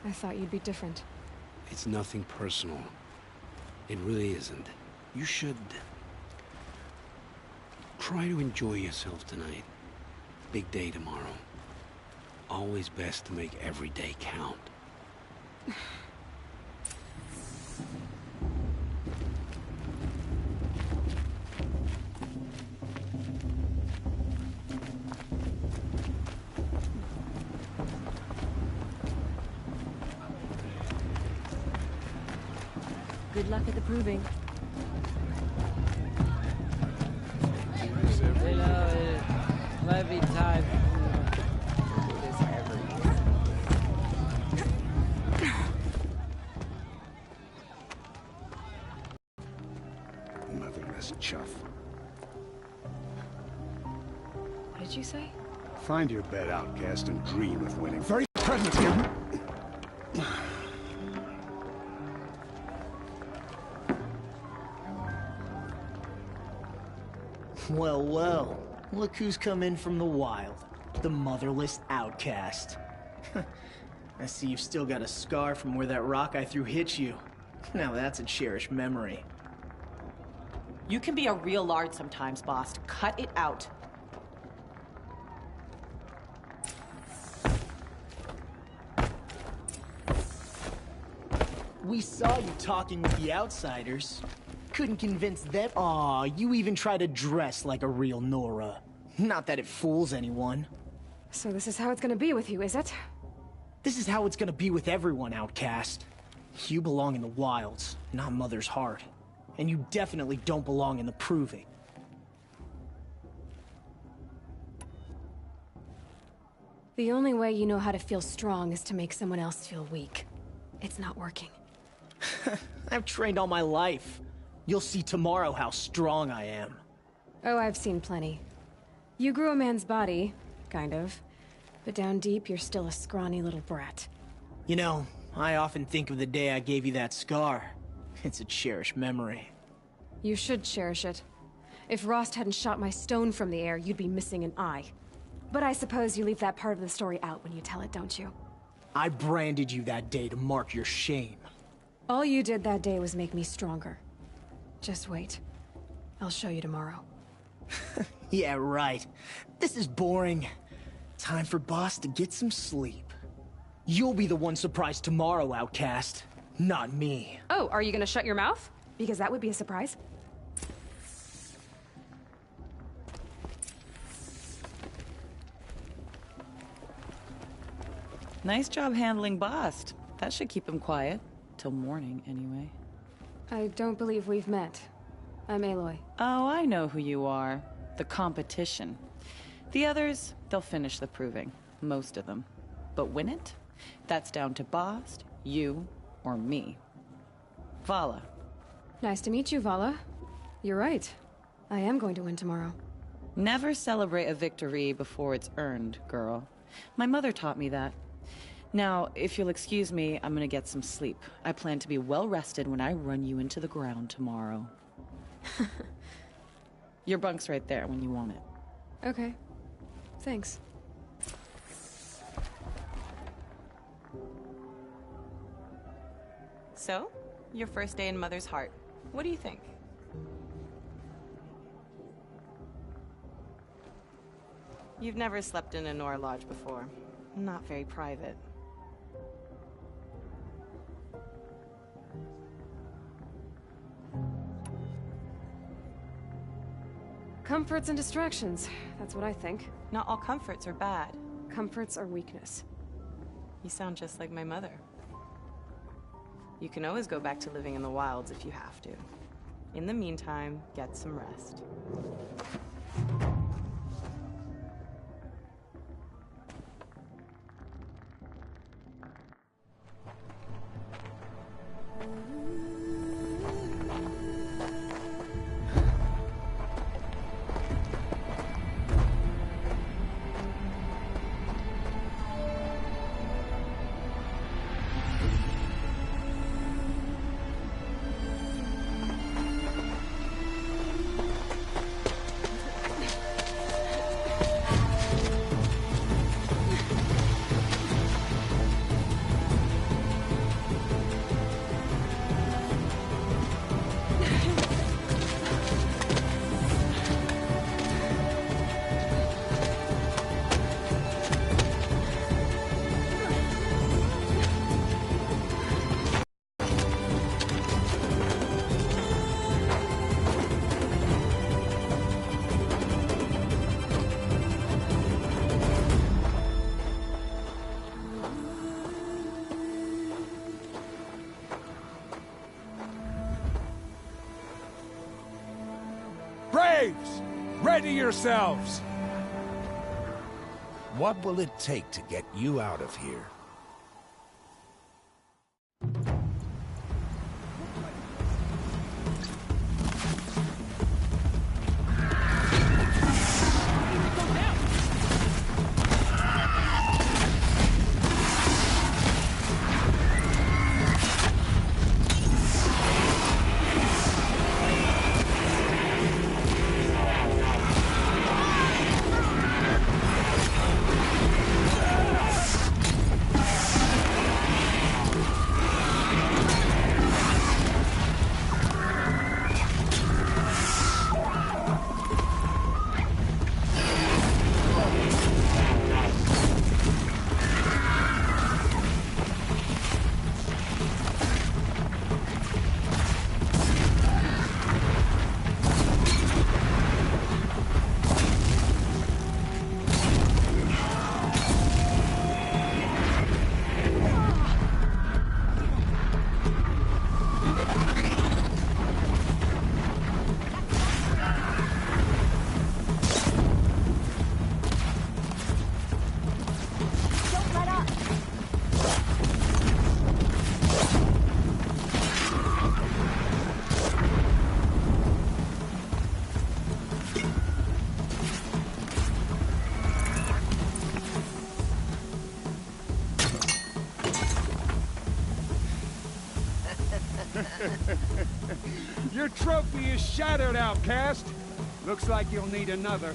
I thought you'd be different. It's nothing personal. It really isn't. You should try to enjoy yourself tonight. Big day tomorrow. Always best to make every day count. Good luck at the proving. You know, it might be time to do this every year. Motherless chuff. What did you say? Find your bed, outcast, and dream of winning. Very present here. Well, well. Look who's come in from the wild. The motherless outcast. I see you've still got a scar from where that rock I threw hit you. Now that's a cherished memory. You can be a real lard sometimes, boss. Cut it out. We saw you talking with the outsiders. Couldn't convince them. Aw, you even try to dress like a real Nora. Not that it fools anyone. So this is how it's gonna be with you, is it? This is how it's gonna be with everyone, outcast. You belong in the wilds, not Mother's heart. And you definitely don't belong in the proving. The only way you know how to feel strong is to make someone else feel weak. It's not working. I've trained all my life. You'll see tomorrow how strong I am. Oh, I've seen plenty. You grew a man's body, kind of. But down deep, you're still a scrawny little brat. You know, I often think of the day I gave you that scar. It's a cherished memory. You should cherish it. If Rost hadn't shot my stone from the air, you'd be missing an eye. But I suppose you leave that part of the story out when you tell it, don't you? I branded you that day to mark your shame. All you did that day was make me stronger. Just wait. I'll show you tomorrow. Yeah, right. This is boring. Time for Boss to get some sleep. You'll be the one surprised tomorrow, outcast. Not me. Oh, are you gonna shut your mouth? Because that would be a surprise. Nice job handling Bast. That should keep him quiet. Till morning, anyway. I don't believe we've met. I'm Aloy. Oh, I know who you are. The competition. The others, they'll finish the proving. Most of them. But win it? That's down to Bast, you, or me. Vala. Nice to meet you, Vala. You're right. I am going to win tomorrow. Never celebrate a victory before it's earned, girl. My mother taught me that. Now, if you'll excuse me, I'm gonna get some sleep. I plan to be well rested when I run you into the ground tomorrow. Your bunk's right there when you want it. Okay. Thanks. So, your first day in Mother's heart. What do you think? You've never slept in a Nora lodge before. Not very private. Comforts and distractions. That's what I think. Not all comforts are bad. Comforts are weakness. You sound just like my mother. You can always go back to living in the wilds if you have to. In the meantime, get some rest. Braves! Ready yourselves! What will it take to get you out of here? Your trophy is shattered, outcast. Looks like you'll need another.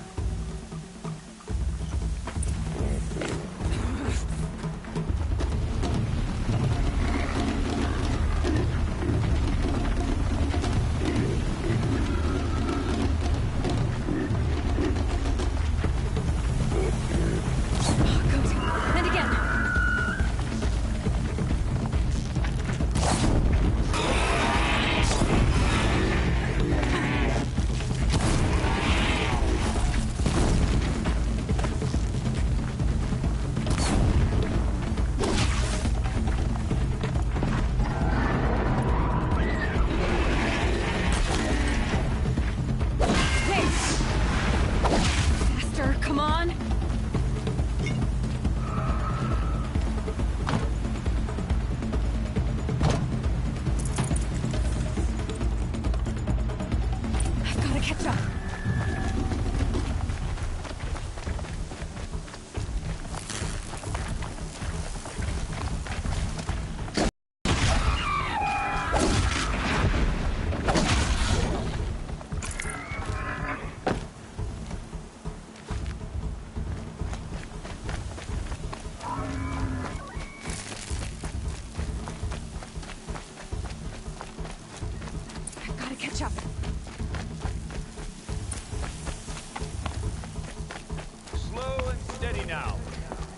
Slow and steady now.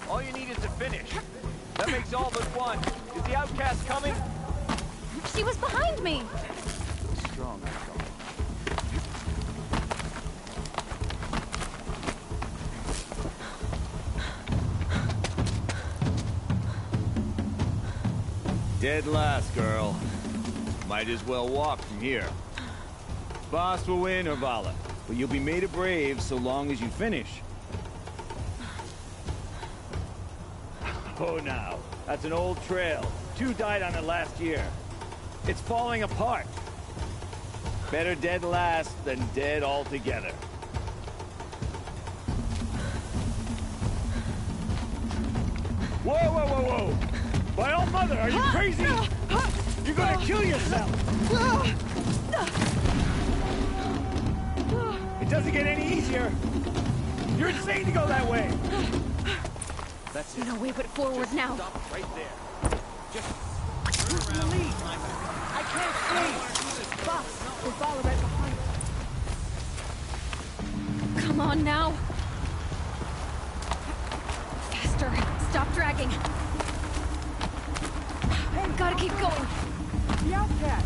All you need is to finish. That makes all but one. Is the outcast coming? She was behind me! Strong, after all. Dead last, girl. Might as well walk from here. Boss will win, Orvala, but you'll be made a brave so long as you finish. Oh, now. That's an old trail. 2 died on it last year. It's falling apart. Better dead last than dead altogether. Whoa, whoa, whoa, whoa! My old mother, are you crazy? You're gonna kill yourself! It doesn't get any easier! You're insane to go that way! That's it. No way but forward Just now. Stop right there. Just turn around. Please. I can't see. Boss, we'll follow right behind. Come on now. Faster. Stop dragging. I've gotta keep going. The outcast!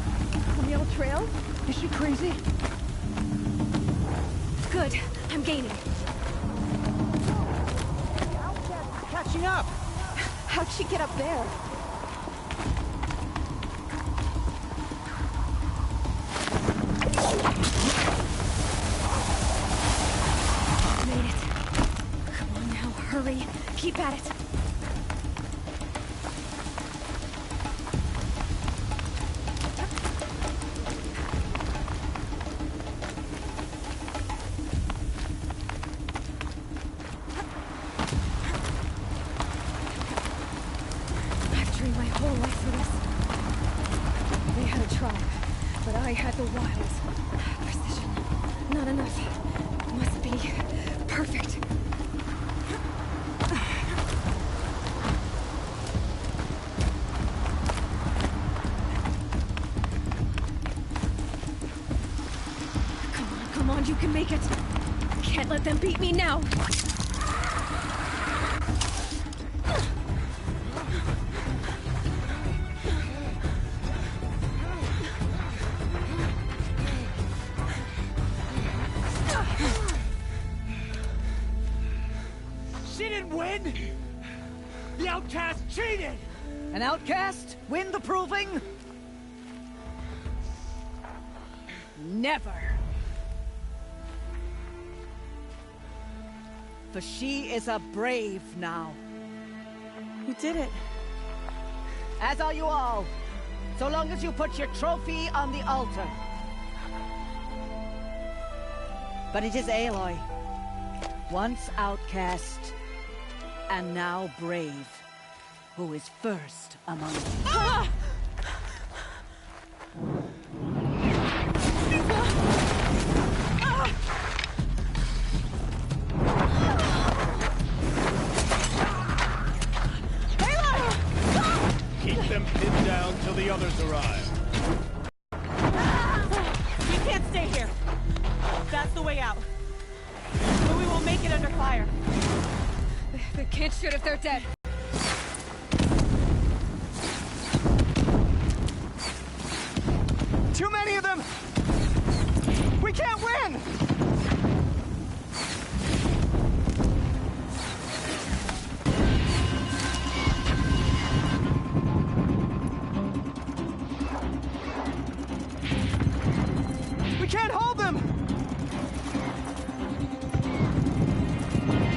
On the old trail? Is she crazy? Good. I'm gaining. Catching up! How'd she get up there? Made it. Come on now, hurry. Keep at it. I've trained my whole life for this. They had a tribe, but I had the wilds. Precision. Not enough. Must be perfect. Come on, you can make it. Can't let them beat me now. She didn't win! The outcast cheated! An outcast? Win the proving? Never. For she is a brave now. You did it. As are you all. So long as you put your trophy on the altar. But it is Aloy. Once outcast, and now brave, who is first among you. We can't stay here. That's the way out. But we won't make it under fire. They can't shoot if they're dead. Too many of them! We can't win! We can't hold them!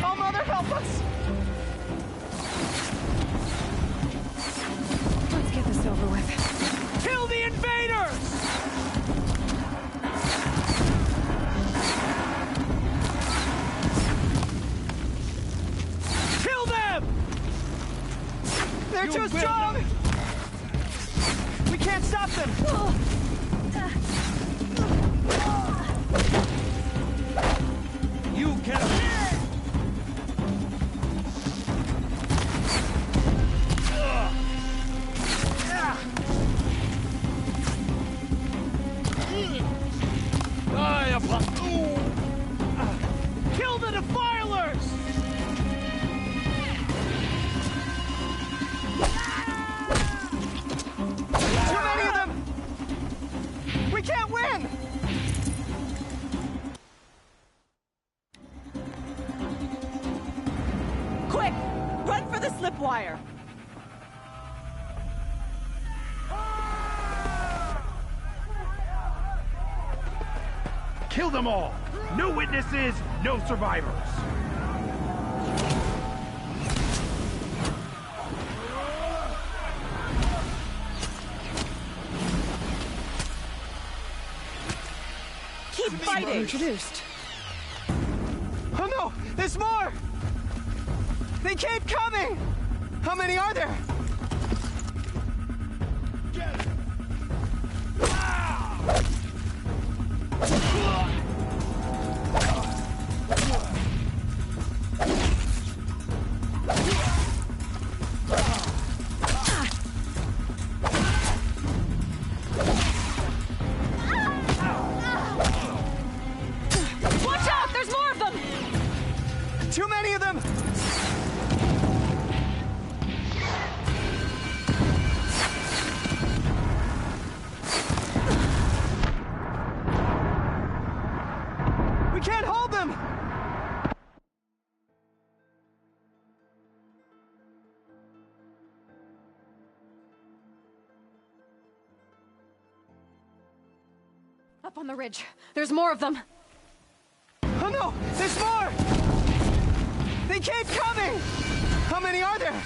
Oh, Mother, help us! Let's get this over with. Kill the invaders! Kill them! They're too strong! We can't stop them! You can... Kill the defilers! Too many of them! We can't win! Quick! Run for the slip wire! Kill them all! No witnesses, no survivors! Keep fighting! Introduced. Oh no! There's more! They keep coming! How many are there? Watch out! There's more of them! Too many of them! We can't hold them! Up on the ridge. There's more of them. Oh no! There's more! They keep coming! How many are there?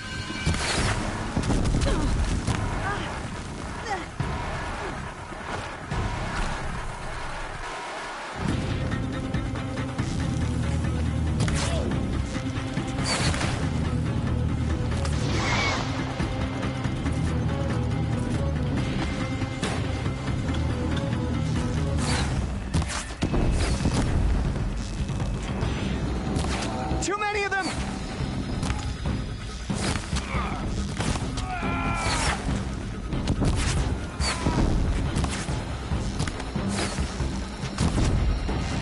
Too many of them!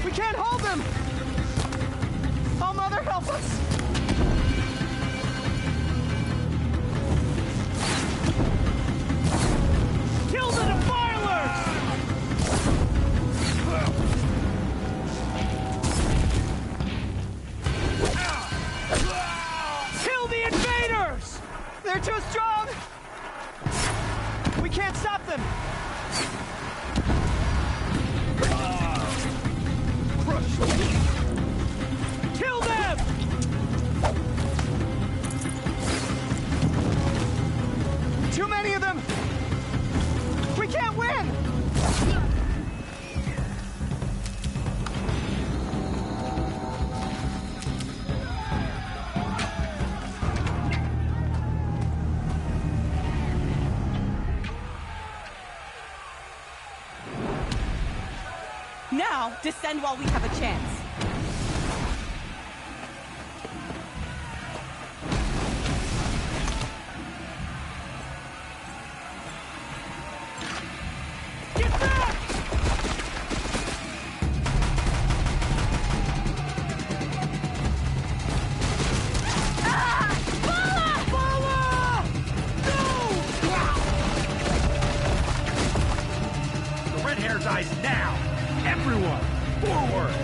We can't hold them! Oh, Mother, help us! Kill the defilers! Kill the invaders! They're too strong! We can't stop them! Kill them! Too many of them! We can't win! Now, descend while we have a chance. Get back! Now! Everyone! Forward!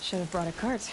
Should have brought a cart.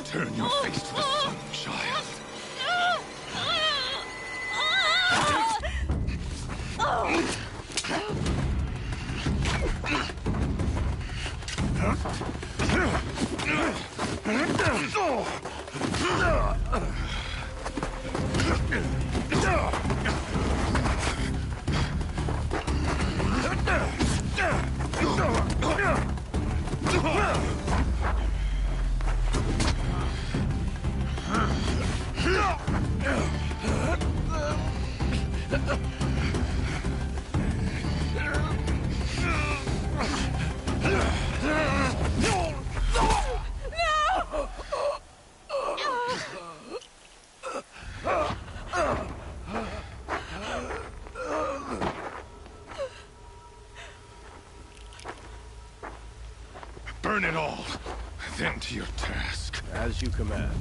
Turn your face to the sun, child. Burn it all, then to your task. As you command.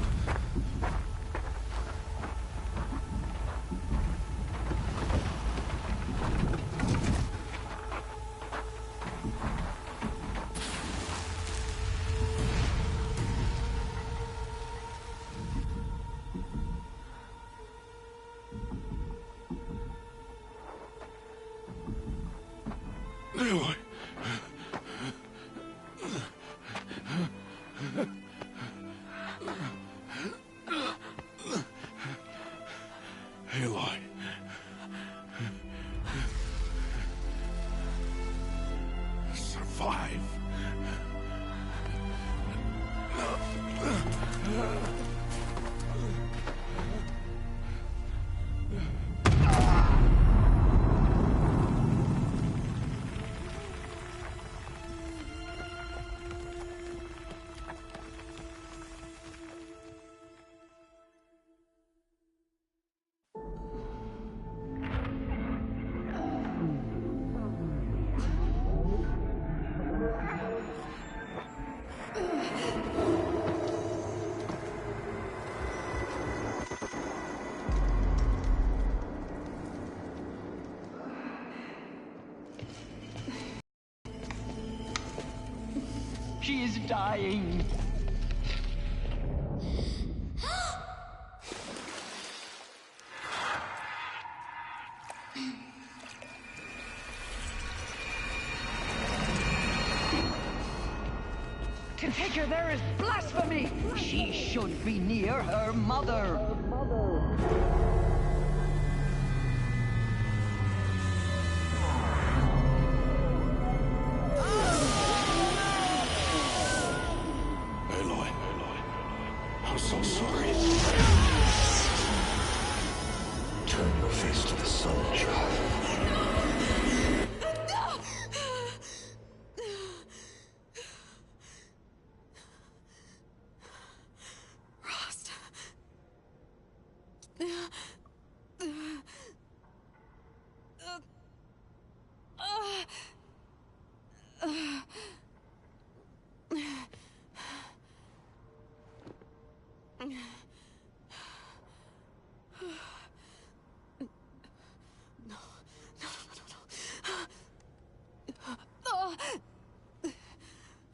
is dying. To take her there is blasphemy! She should be near her mother. Aloy, I'm so sorry. Turn your face to the sun, child. Rost.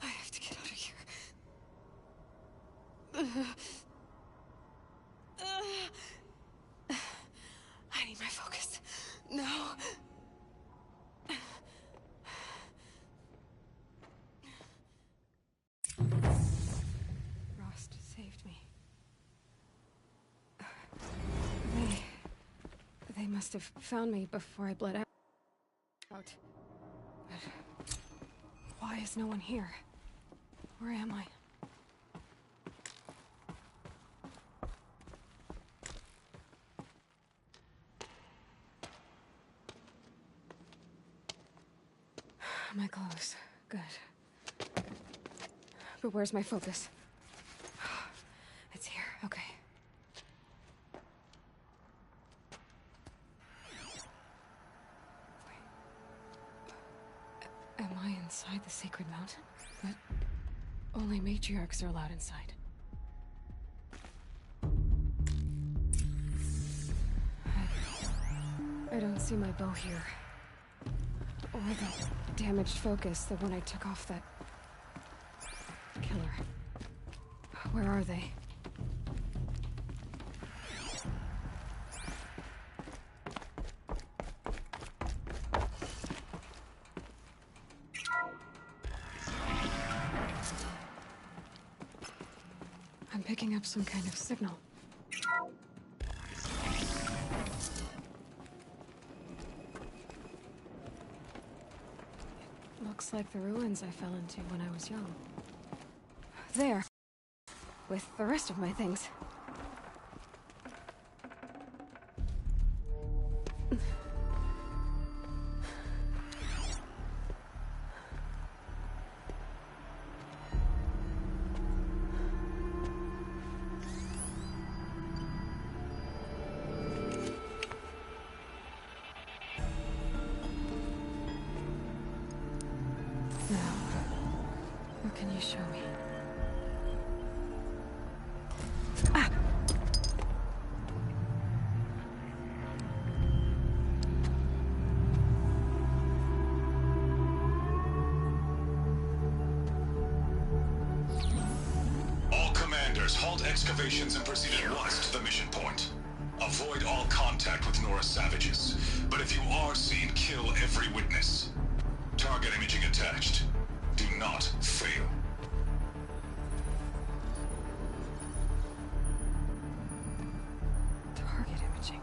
I have to get out of here. I need my focus. No. Rost saved me. They must have found me before I bled out. But why is no one here? Where am I? My clothes. Good. But where's my focus? It's here. Okay. Am I inside the sacred mountain? But only matriarchs are allowed inside. I don't see my bow here. Or the damaged focus, the one I took off that killer. Where are they? I'm picking up some kind of signal. Looks like the ruins I fell into when I was young. There. With the rest of my things. Now, what can you show me? All commanders, halt excavations and proceed at once to the mission point. Avoid all contact with Nora savages, but if you are seen, kill every witness. Target imaging attached. Do not fail. Target imaging.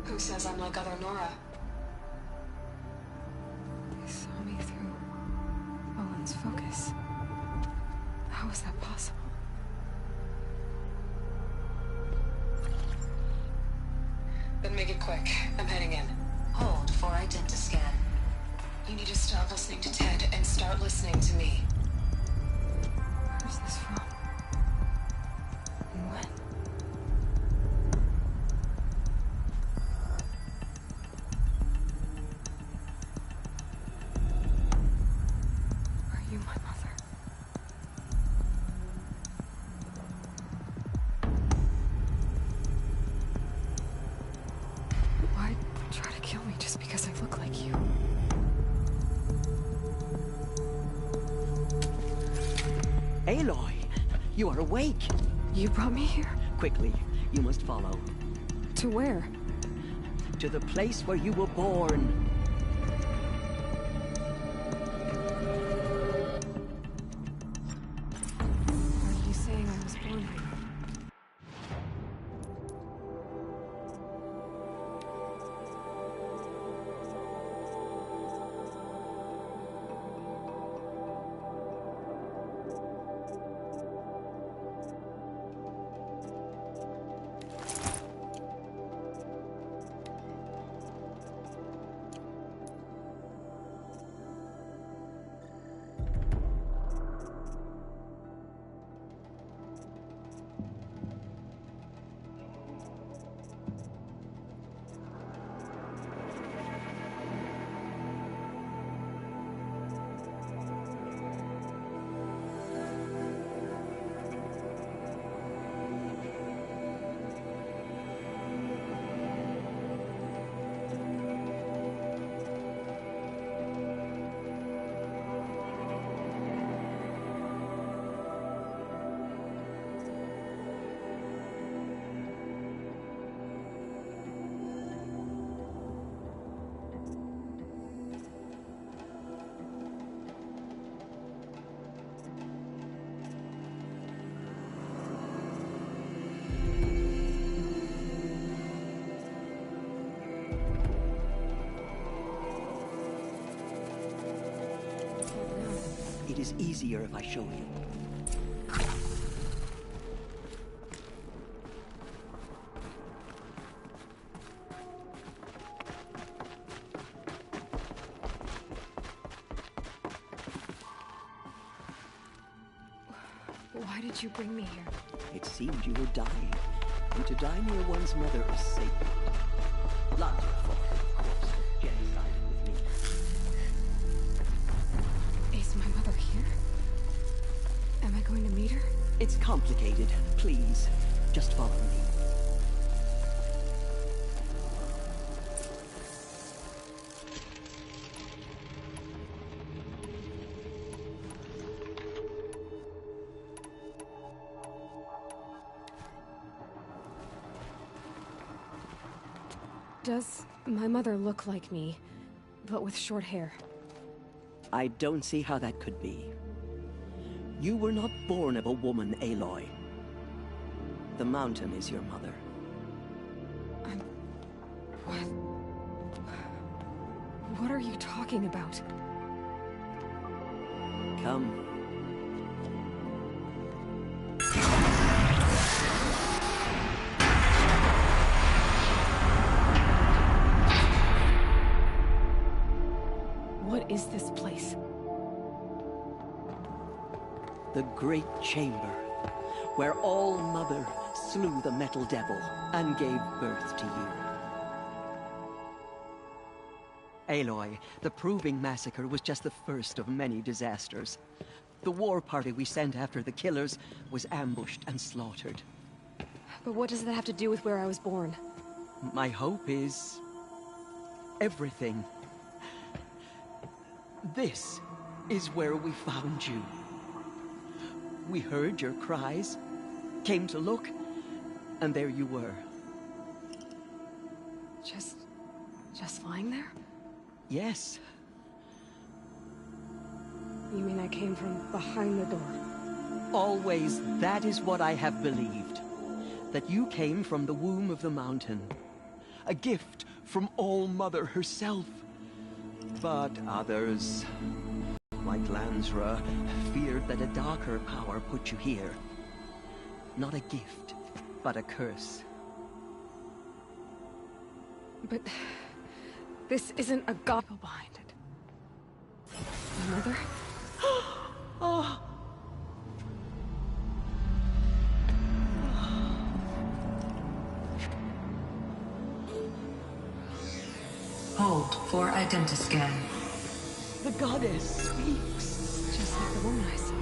Who says I'm like other Nora? They saw me through Owen's focus. How is that possible? Then make it quick. I'm heading in. Hold for identiscan. You need to stop listening to Ted and start listening to me. Where's this from? And when? Are you my mother? Why try to kill me just because I Aloy, you are awake. You brought me here? Quickly, you must follow. To where? To the place where you were born. Are you saying I was born here? It is easier if I show you. Why did you bring me here? It seemed you were dying, and to die near one's mother is sacred. Not your fault, of course, but genocided with me. Is my mother here? Am I going to meet her? It's complicated. Please, just follow me. Does my mother look like me, but with short hair? I don't see how that could be. You were not born of a woman, Aloy. The mountain is your mother. What are you talking about? Come. What is this place? The Great Chamber, where All-Mother slew the Metal Devil and gave birth to you. Aloy, the Proving Massacre was just the first of many disasters. The war party we sent after the killers was ambushed and slaughtered. But what does that have to do with where I was born? My hope is... everything. This is where we found you. We heard your cries, came to look, and there you were. Just lying there? Yes. You mean I came from behind the door? Always, that is what I have believed. That you came from the womb of the mountain. A gift from All-Mother herself. But others, like Lansra, feared that a darker power put you here. Not a gift, but a curse. But this isn't a god behind it. Mother? Oh. Hold for identiscan. The goddess speaks. Just like the woman I saw.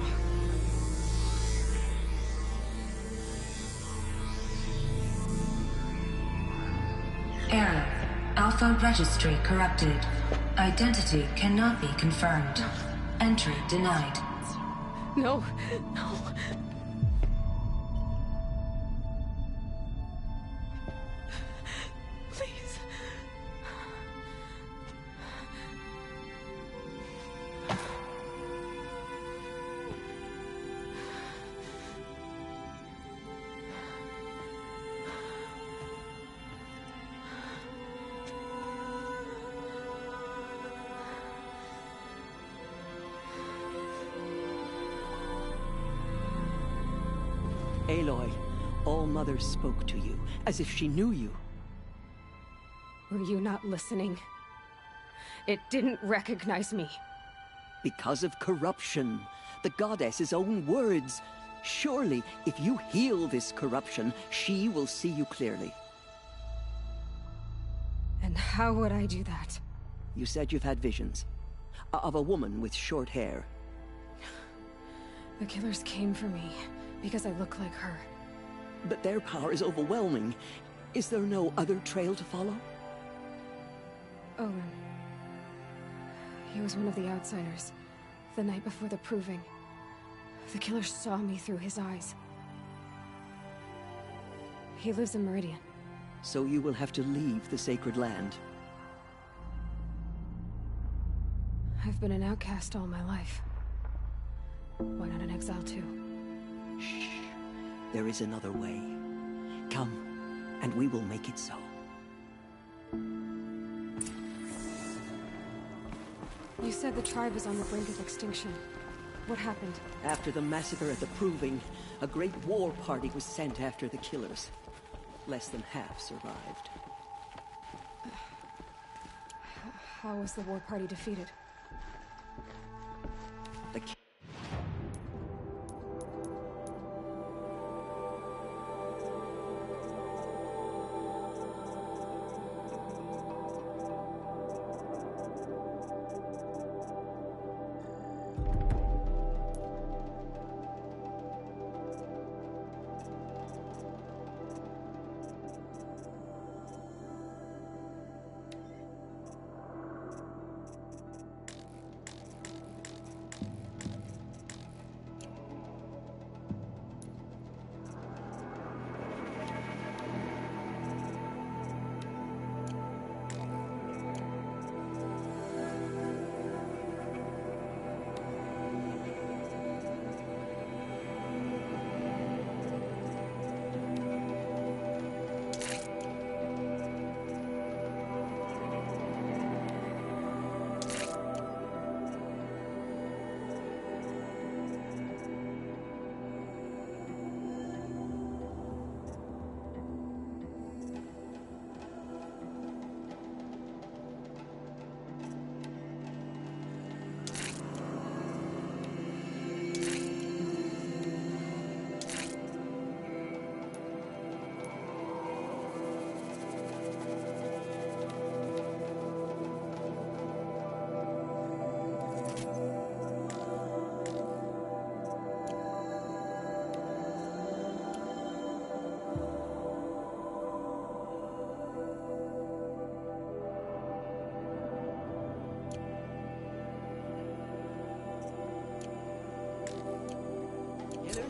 Error. Alpha registry corrupted. Identity cannot be confirmed. Entry denied. No, no. Please. Aloy, All-Mother spoke to you, as if she knew you. Were you not listening? It didn't recognize me. Because of corruption. The goddess's own words. Surely, if you heal this corruption, she will see you clearly. And how would I do that? You said you've had visions. Of a woman with short hair. The killers came for me, because I look like her. But their power is overwhelming. Is there no other trail to follow? Owen. He was one of the outsiders. The night before the proving. The killers saw me through his eyes. He lives in Meridian. So you will have to leave the sacred land. I've been an outcast all my life. Why not an exile too? Shh. There is another way. Come, and we will make it so. You said the tribe is on the brink of extinction. What happened? After the massacre at the Proving, a great war party was sent after the killers. Less than half survived. How was the war party defeated? The killers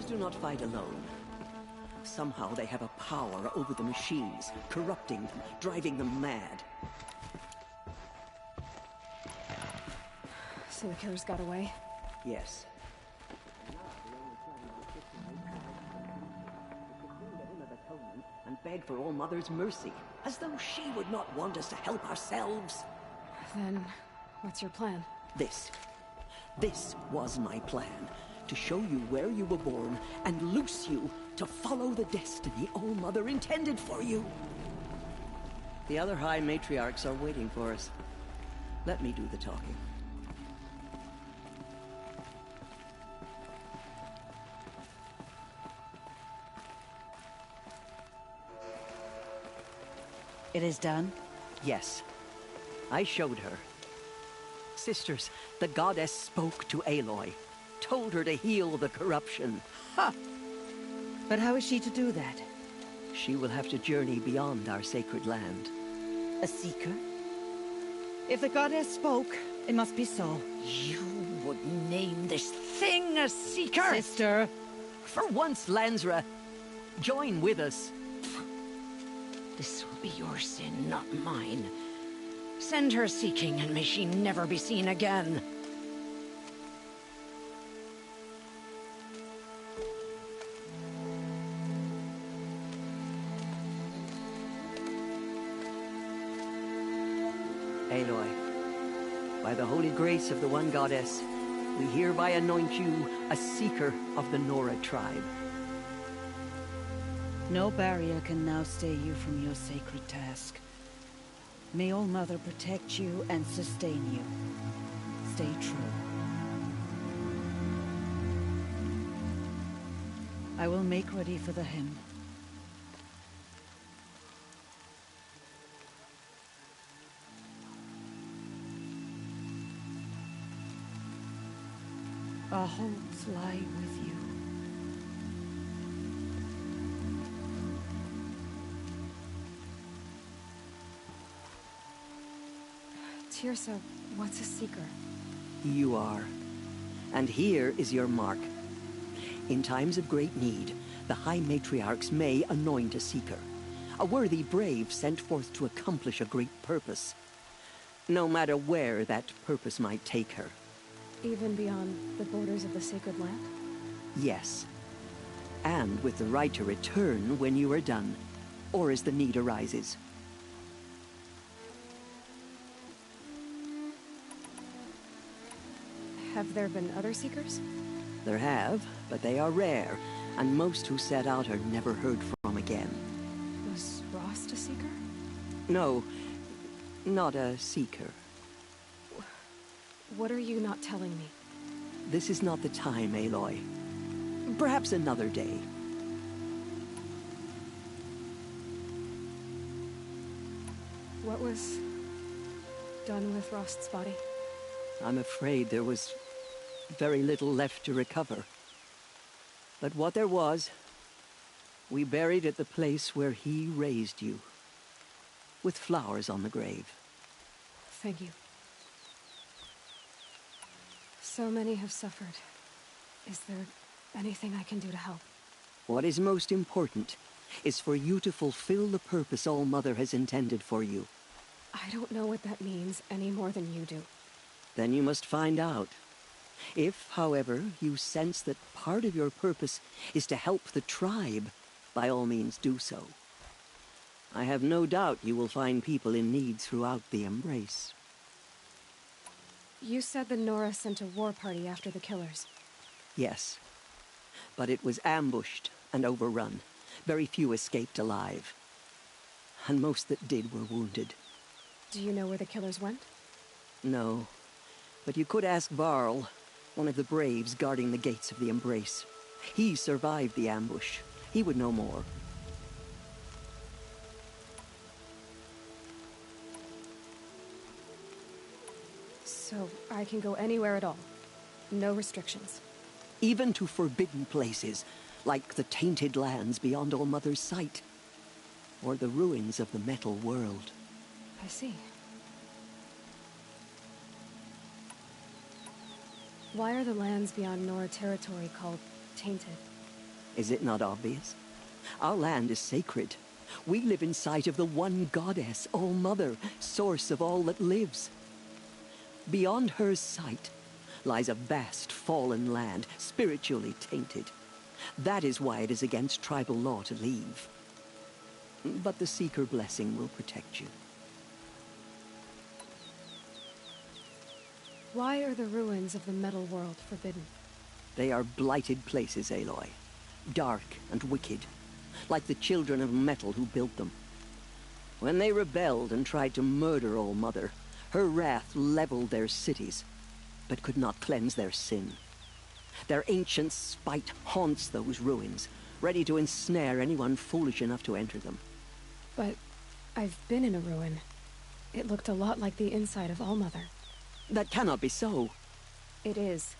do not fight alone. Somehow they have a power over the machines, corrupting them, driving them mad. So the killers got away? Yes. And beg for All-Mother's mercy, as though she would not want us to help ourselves. Then, what's your plan? This was my plan. To show you where you were born, and loose you to follow the destiny All-Mother intended for you. The other High Matriarchs are waiting for us. Let me do the talking. It is done? Yes. I showed her. Sisters, the goddess spoke to Aloy. Told her to heal the corruption. Ha! But how is she to do that? She will have to journey beyond our sacred land. A seeker? If the goddess spoke, it must be so. You would name this thing a a Seeker! Sister! For once, Lansra, join with us. This will be your sin, not mine. Send her seeking, and may she never be seen again. Aloy, by the holy grace of the One Goddess, we hereby anoint you a Seeker of the Nora tribe. No barrier can now stay you from your sacred task. May All Mother protect you and sustain you. Stay true. I will make ready for the hymn. Our hopes lie with you. Tirsa, what's a Seeker? You are. And here is your mark. In times of great need, the High Matriarchs may anoint a Seeker. A worthy brave sent forth to accomplish a great purpose. No matter where that purpose might take her. Even beyond the borders of the sacred land? Yes. And with the right to return when you are done, or as the need arises. Have there been other Seekers? There have, but they are rare, and most who set out are never heard from again. Was Rost a Seeker? No, not a Seeker. What are you not telling me? This is not the time, Aloy. Perhaps another day. What was done with Rost's body? I'm afraid there was very little left to recover. But what there was, we buried at the place where he raised you, with flowers on the grave. Thank you. So many have suffered. Is there anything I can do to help? What is most important is for you to fulfill the purpose All Mother has intended for you. I don't know what that means any more than you do. Then you must find out. If, however, you sense that part of your purpose is to help the tribe, by all means do so. I have no doubt you will find people in need throughout the Embrace. You said the Nora sent a war party after the killers. Yes. But it was ambushed and overrun. Very few escaped alive. And most that did were wounded. Do you know where the killers went? No. But you could ask Varl, one of the braves guarding the gates of the Embrace. He survived the ambush. He would know more. So I can go anywhere at all? No restrictions? Even to forbidden places, like the tainted lands beyond All Mother's sight. Or the ruins of the metal world. I see. Why are the lands beyond Nora territory called tainted? Is it not obvious? Our land is sacred. We live in sight of the one goddess, All Mother, source of all that lives. Beyond her sight lies a vast fallen land, spiritually tainted. That is why it is against tribal law to leave. But the Seeker blessing will protect you. Why are the ruins of the metal world forbidden? They are blighted places, Aloy. Dark and wicked, like the children of metal who built them. When they rebelled and tried to murder All Mother, her wrath leveled their cities, but could not cleanse their sin. Their ancient spite haunts those ruins, ready to ensnare anyone foolish enough to enter them. But I've been in a ruin. It looked a lot like the inside of All Mother. That cannot be so. It is.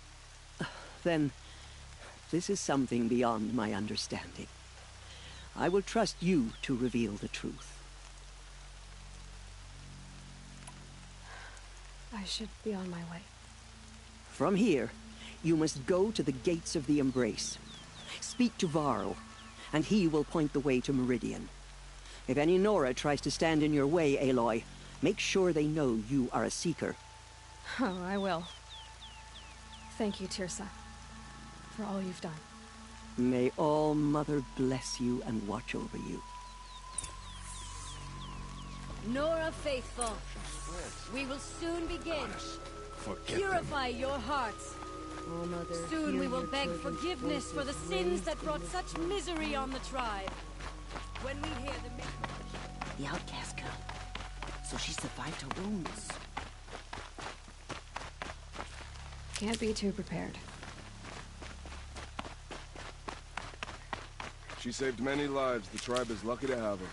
Then, this is something beyond my understanding. I will trust you to reveal the truth. I should be on my way. From here, You must go to the gates of the Embrace. Speak to Varl, and he will point the way to Meridian. If any Nora tries to stand in your way, Aloy, make sure they know you are a Seeker. Oh, I will. Thank you, Tirsa, for all you've done. May All Mother bless you and watch over you. Nora Faithful, we will soon begin. Purify your hearts. Soon we will beg forgiveness for the sins that brought such misery on the tribe. When we hear The outcast come. So she survived her wounds. Can't be too prepared. She saved many lives. The tribe is lucky to have her.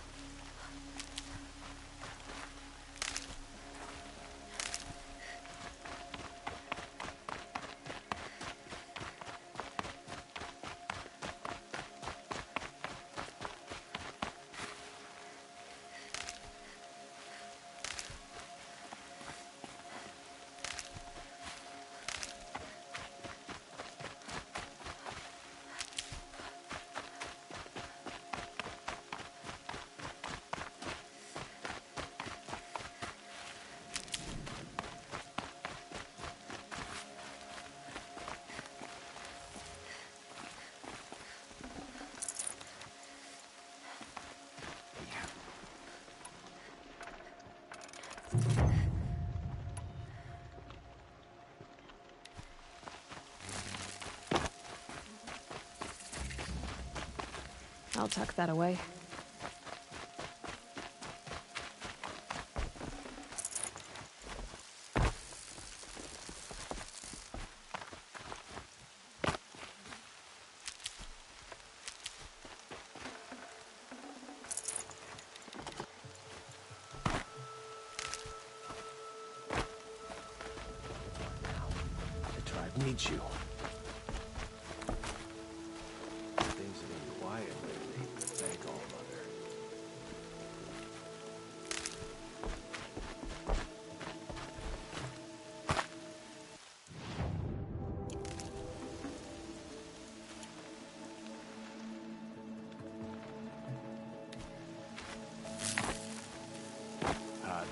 I'll tuck that away. The tribe needs you. Things have been quiet lately. Thank All Mother.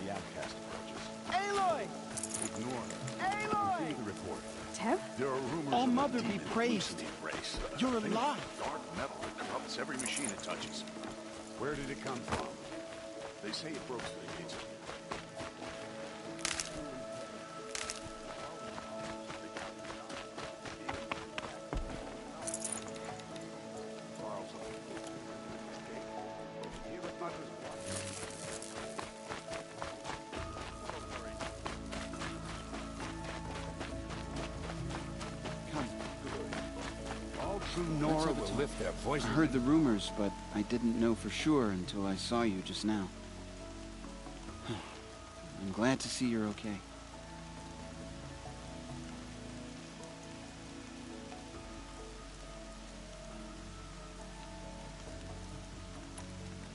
The outcast approaches. Aloy! Ignore her. Aloy! Continue the report. Tev? There are rumors All of a Mother be demon praised. loose in the race. You're Thing of alive. Dark metal that corrupts every machine it touches. Where did it come from? They say it broke through the gates. All true Nora will lift their I voices. heard the rumors, but I didn't know for sure until I saw you just now. I'm glad to see you're okay.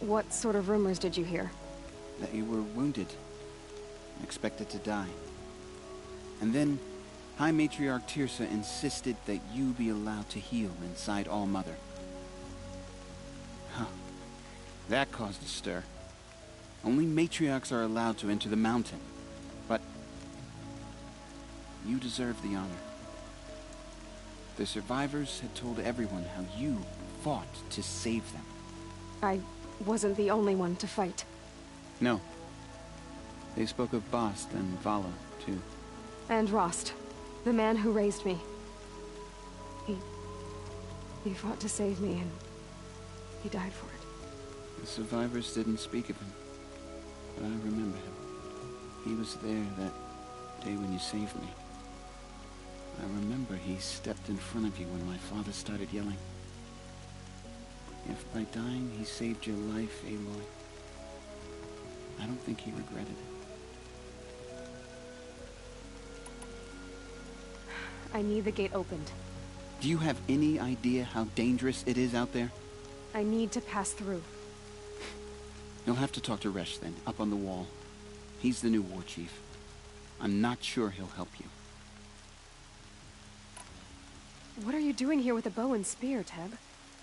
What sort of rumors did you hear? That you were wounded, expected to die. And then, High Matriarch Tirsa insisted that you be allowed to heal inside All Mother. Huh. That caused a stir. Only matriarchs are allowed to enter the mountain. But you deserve the honor. The survivors had told everyone how you fought to save them. I wasn't the only one to fight. No. They spoke of Bast and Vala, too. And Rost, the man who raised me. He fought to save me, and he died for it. The survivors didn't speak of him, but I remember him. He was there that day when you saved me. I remember he stepped in front of you when my father started yelling. If by dying he saved your life, Aloy, I don't think he regretted it. I need the gate opened. Do you have any idea how dangerous it is out there? I need to pass through. You'll have to talk to Resh then, up on the wall. He's the new war chief. I'm not sure he'll help you. What are you doing here with a bow and spear, Teb?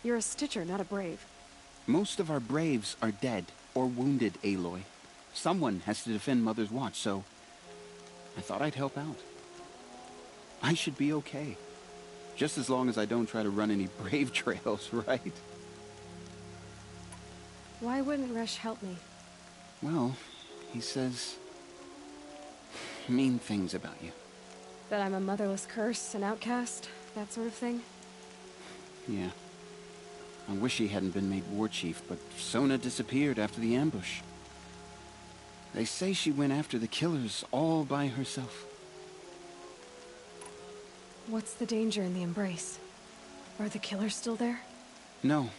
You're a Stitcher, not a Brave. Most of our Braves are dead or wounded, Aloy. Someone has to defend Mother's Watch, so I thought I'd help out. I should be okay. Just as long as I don't try to run any Brave trails, right? Why wouldn't Resh help me? Well, he says mean things about you. That I'm a motherless curse, an outcast, that sort of thing? Yeah. I wish he hadn't been made war chief, but Sona disappeared after the ambush. They say she went after the killers all by herself. What's the danger in the Embrace? Are the killers still there? No.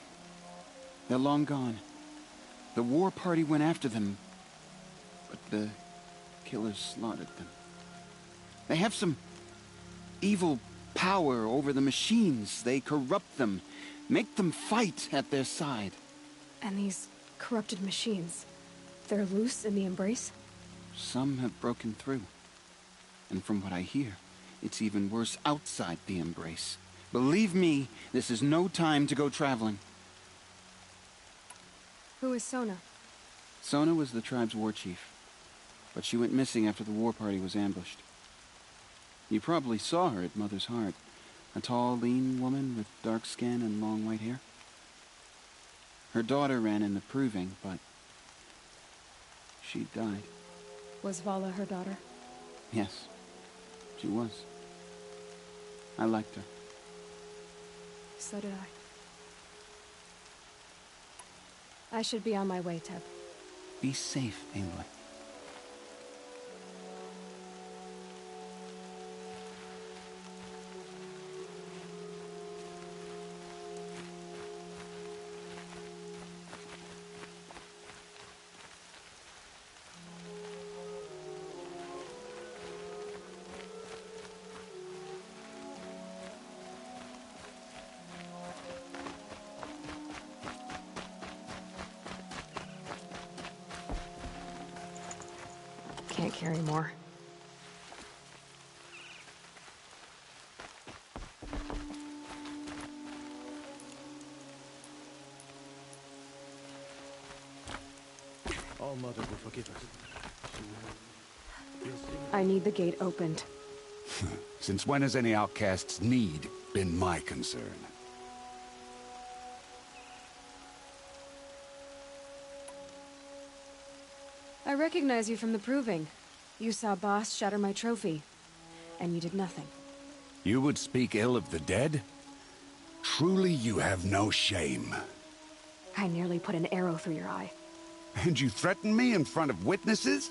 They're long gone. The war party went after them, but the killers slaughtered them. They have some evil power over the machines. They corrupt them, make them fight at their side. And these corrupted machines, they're loose in the Embrace? Some have broken through. And from what I hear, it's even worse outside the Embrace. Believe me, this is no time to go traveling. Who is Sona? Sona was the tribe's war chief, but she went missing after the war party was ambushed. You probably saw her at Mother's Heart. A tall, lean woman with dark skin and long white hair. Her daughter ran in the proving, but she died. Was Vala her daughter? Yes, she was. I liked her. So did I. I should be on my way, Teb. Be safe, Aloy. Can't carry more. All Mother will forgive us. I need the gate opened. Since when has any outcast's need been my concern? I recognize you from the proving. You saw Boss shatter my trophy, and you did nothing. You would speak ill of the dead? Truly you have no shame. I nearly put an arrow through your eye. And you threaten me in front of witnesses?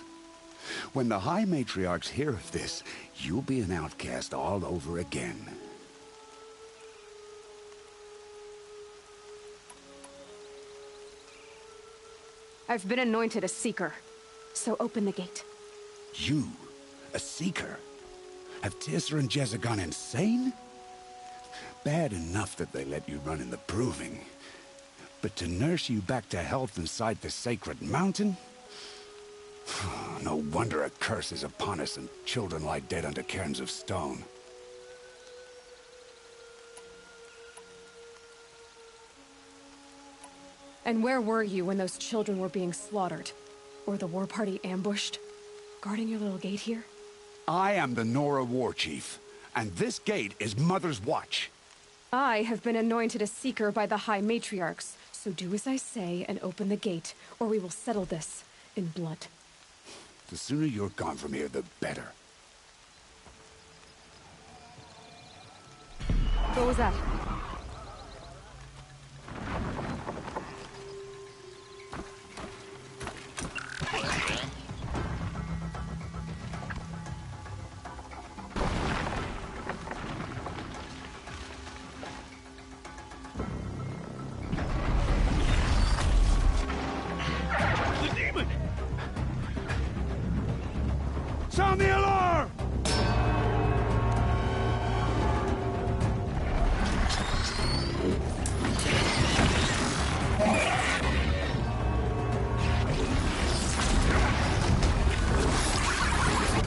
When the High Matriarchs hear of this, you'll be an outcast all over again. I've been anointed a Seeker, so open the gate. You? A Seeker? Have Tissa and Jezza gone insane? Bad enough that they let you run in the proving. But to nurse you back to health inside the sacred mountain? No wonder a curse is upon us and children lie dead under cairns of stone. And where were you when those children were being slaughtered? Or the war party ambushed? Guarding your little gate here? I am the Nora War Chief, and this gate is Mother's Watch. I have been anointed a Seeker by the High Matriarchs, so do as I say and open the gate, or we will settle this in blood. The sooner you're gone from here, the better. What was that? Sound the alarm!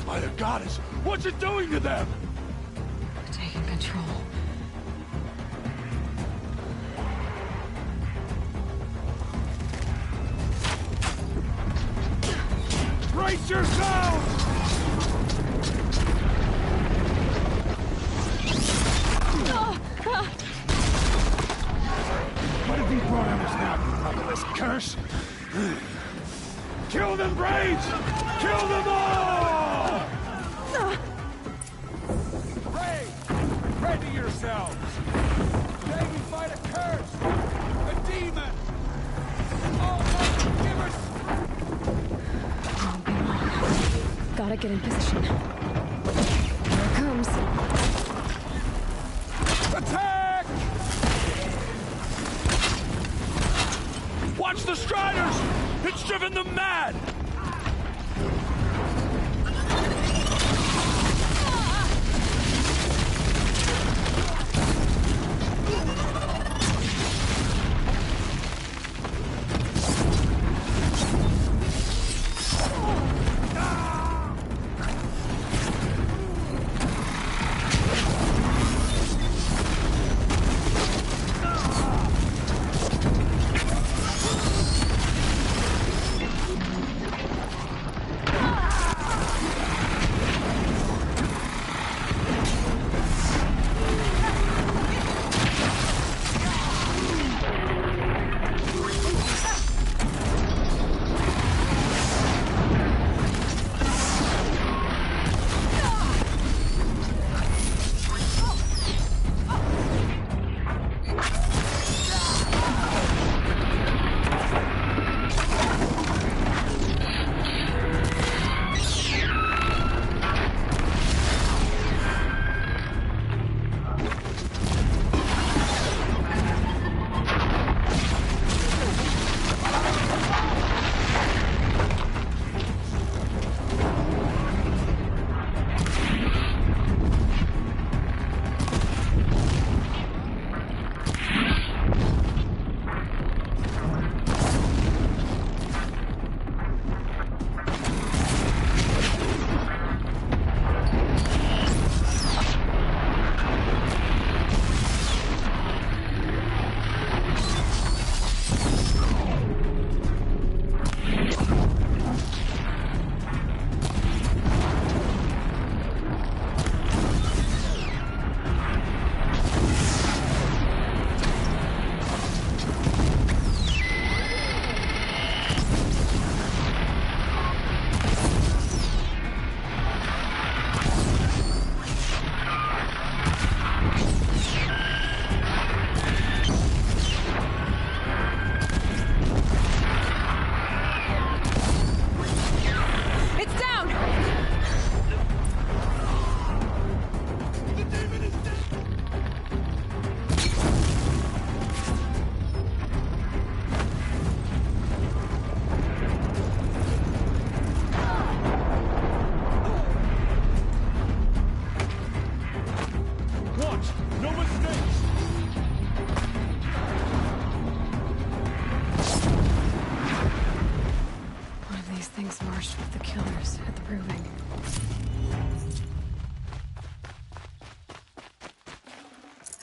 By the goddess, what's it doing to them? Taking control. Brace yourselves! What have you brought on us now, you motherless curse? Kill them, Braves! Kill them all! Braves, ready yourselves! Today we fight a curse! A demon! Oh, give us... Won't be long. Gotta get in position. Here it comes. Attack! Watch the Striders! It's driven them mad!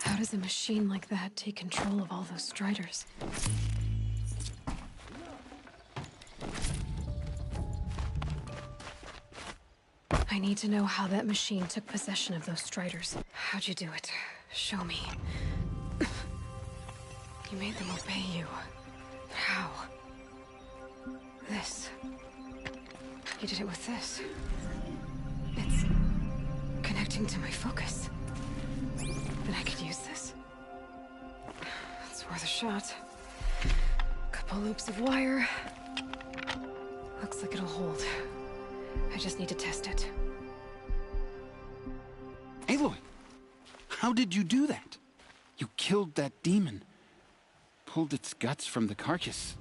How does a machine like that take control of all those Striders? I need to know how that machine took possession of those Striders. How'd you do it? Show me. You made them obey you. How? This. You did it with this. It's connecting to my focus. Then I could use this. It's worth a shot. Couple loops of wire. Looks like it'll hold. I just need to test it. Aloy! How did you do that? You killed that demon. Pulled its guts from the carcass.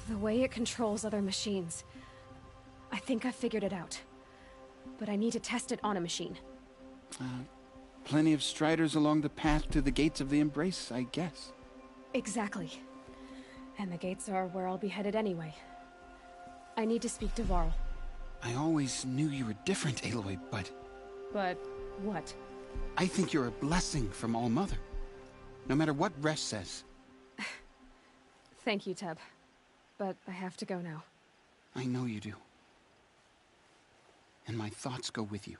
The way it controls other machines. I think I figured it out. But I need to test it on a machine. Plenty of Striders along the path to the gates of the Embrace, I guess. Exactly. And the gates are where I'll be headed anyway. I need to speak to Varl. I always knew you were different, Aloy, but... But what? I think you're a blessing from All-Mother. No matter what Resh says. Thank you, Teb. But I have to go now. I know you do. And my thoughts go with you.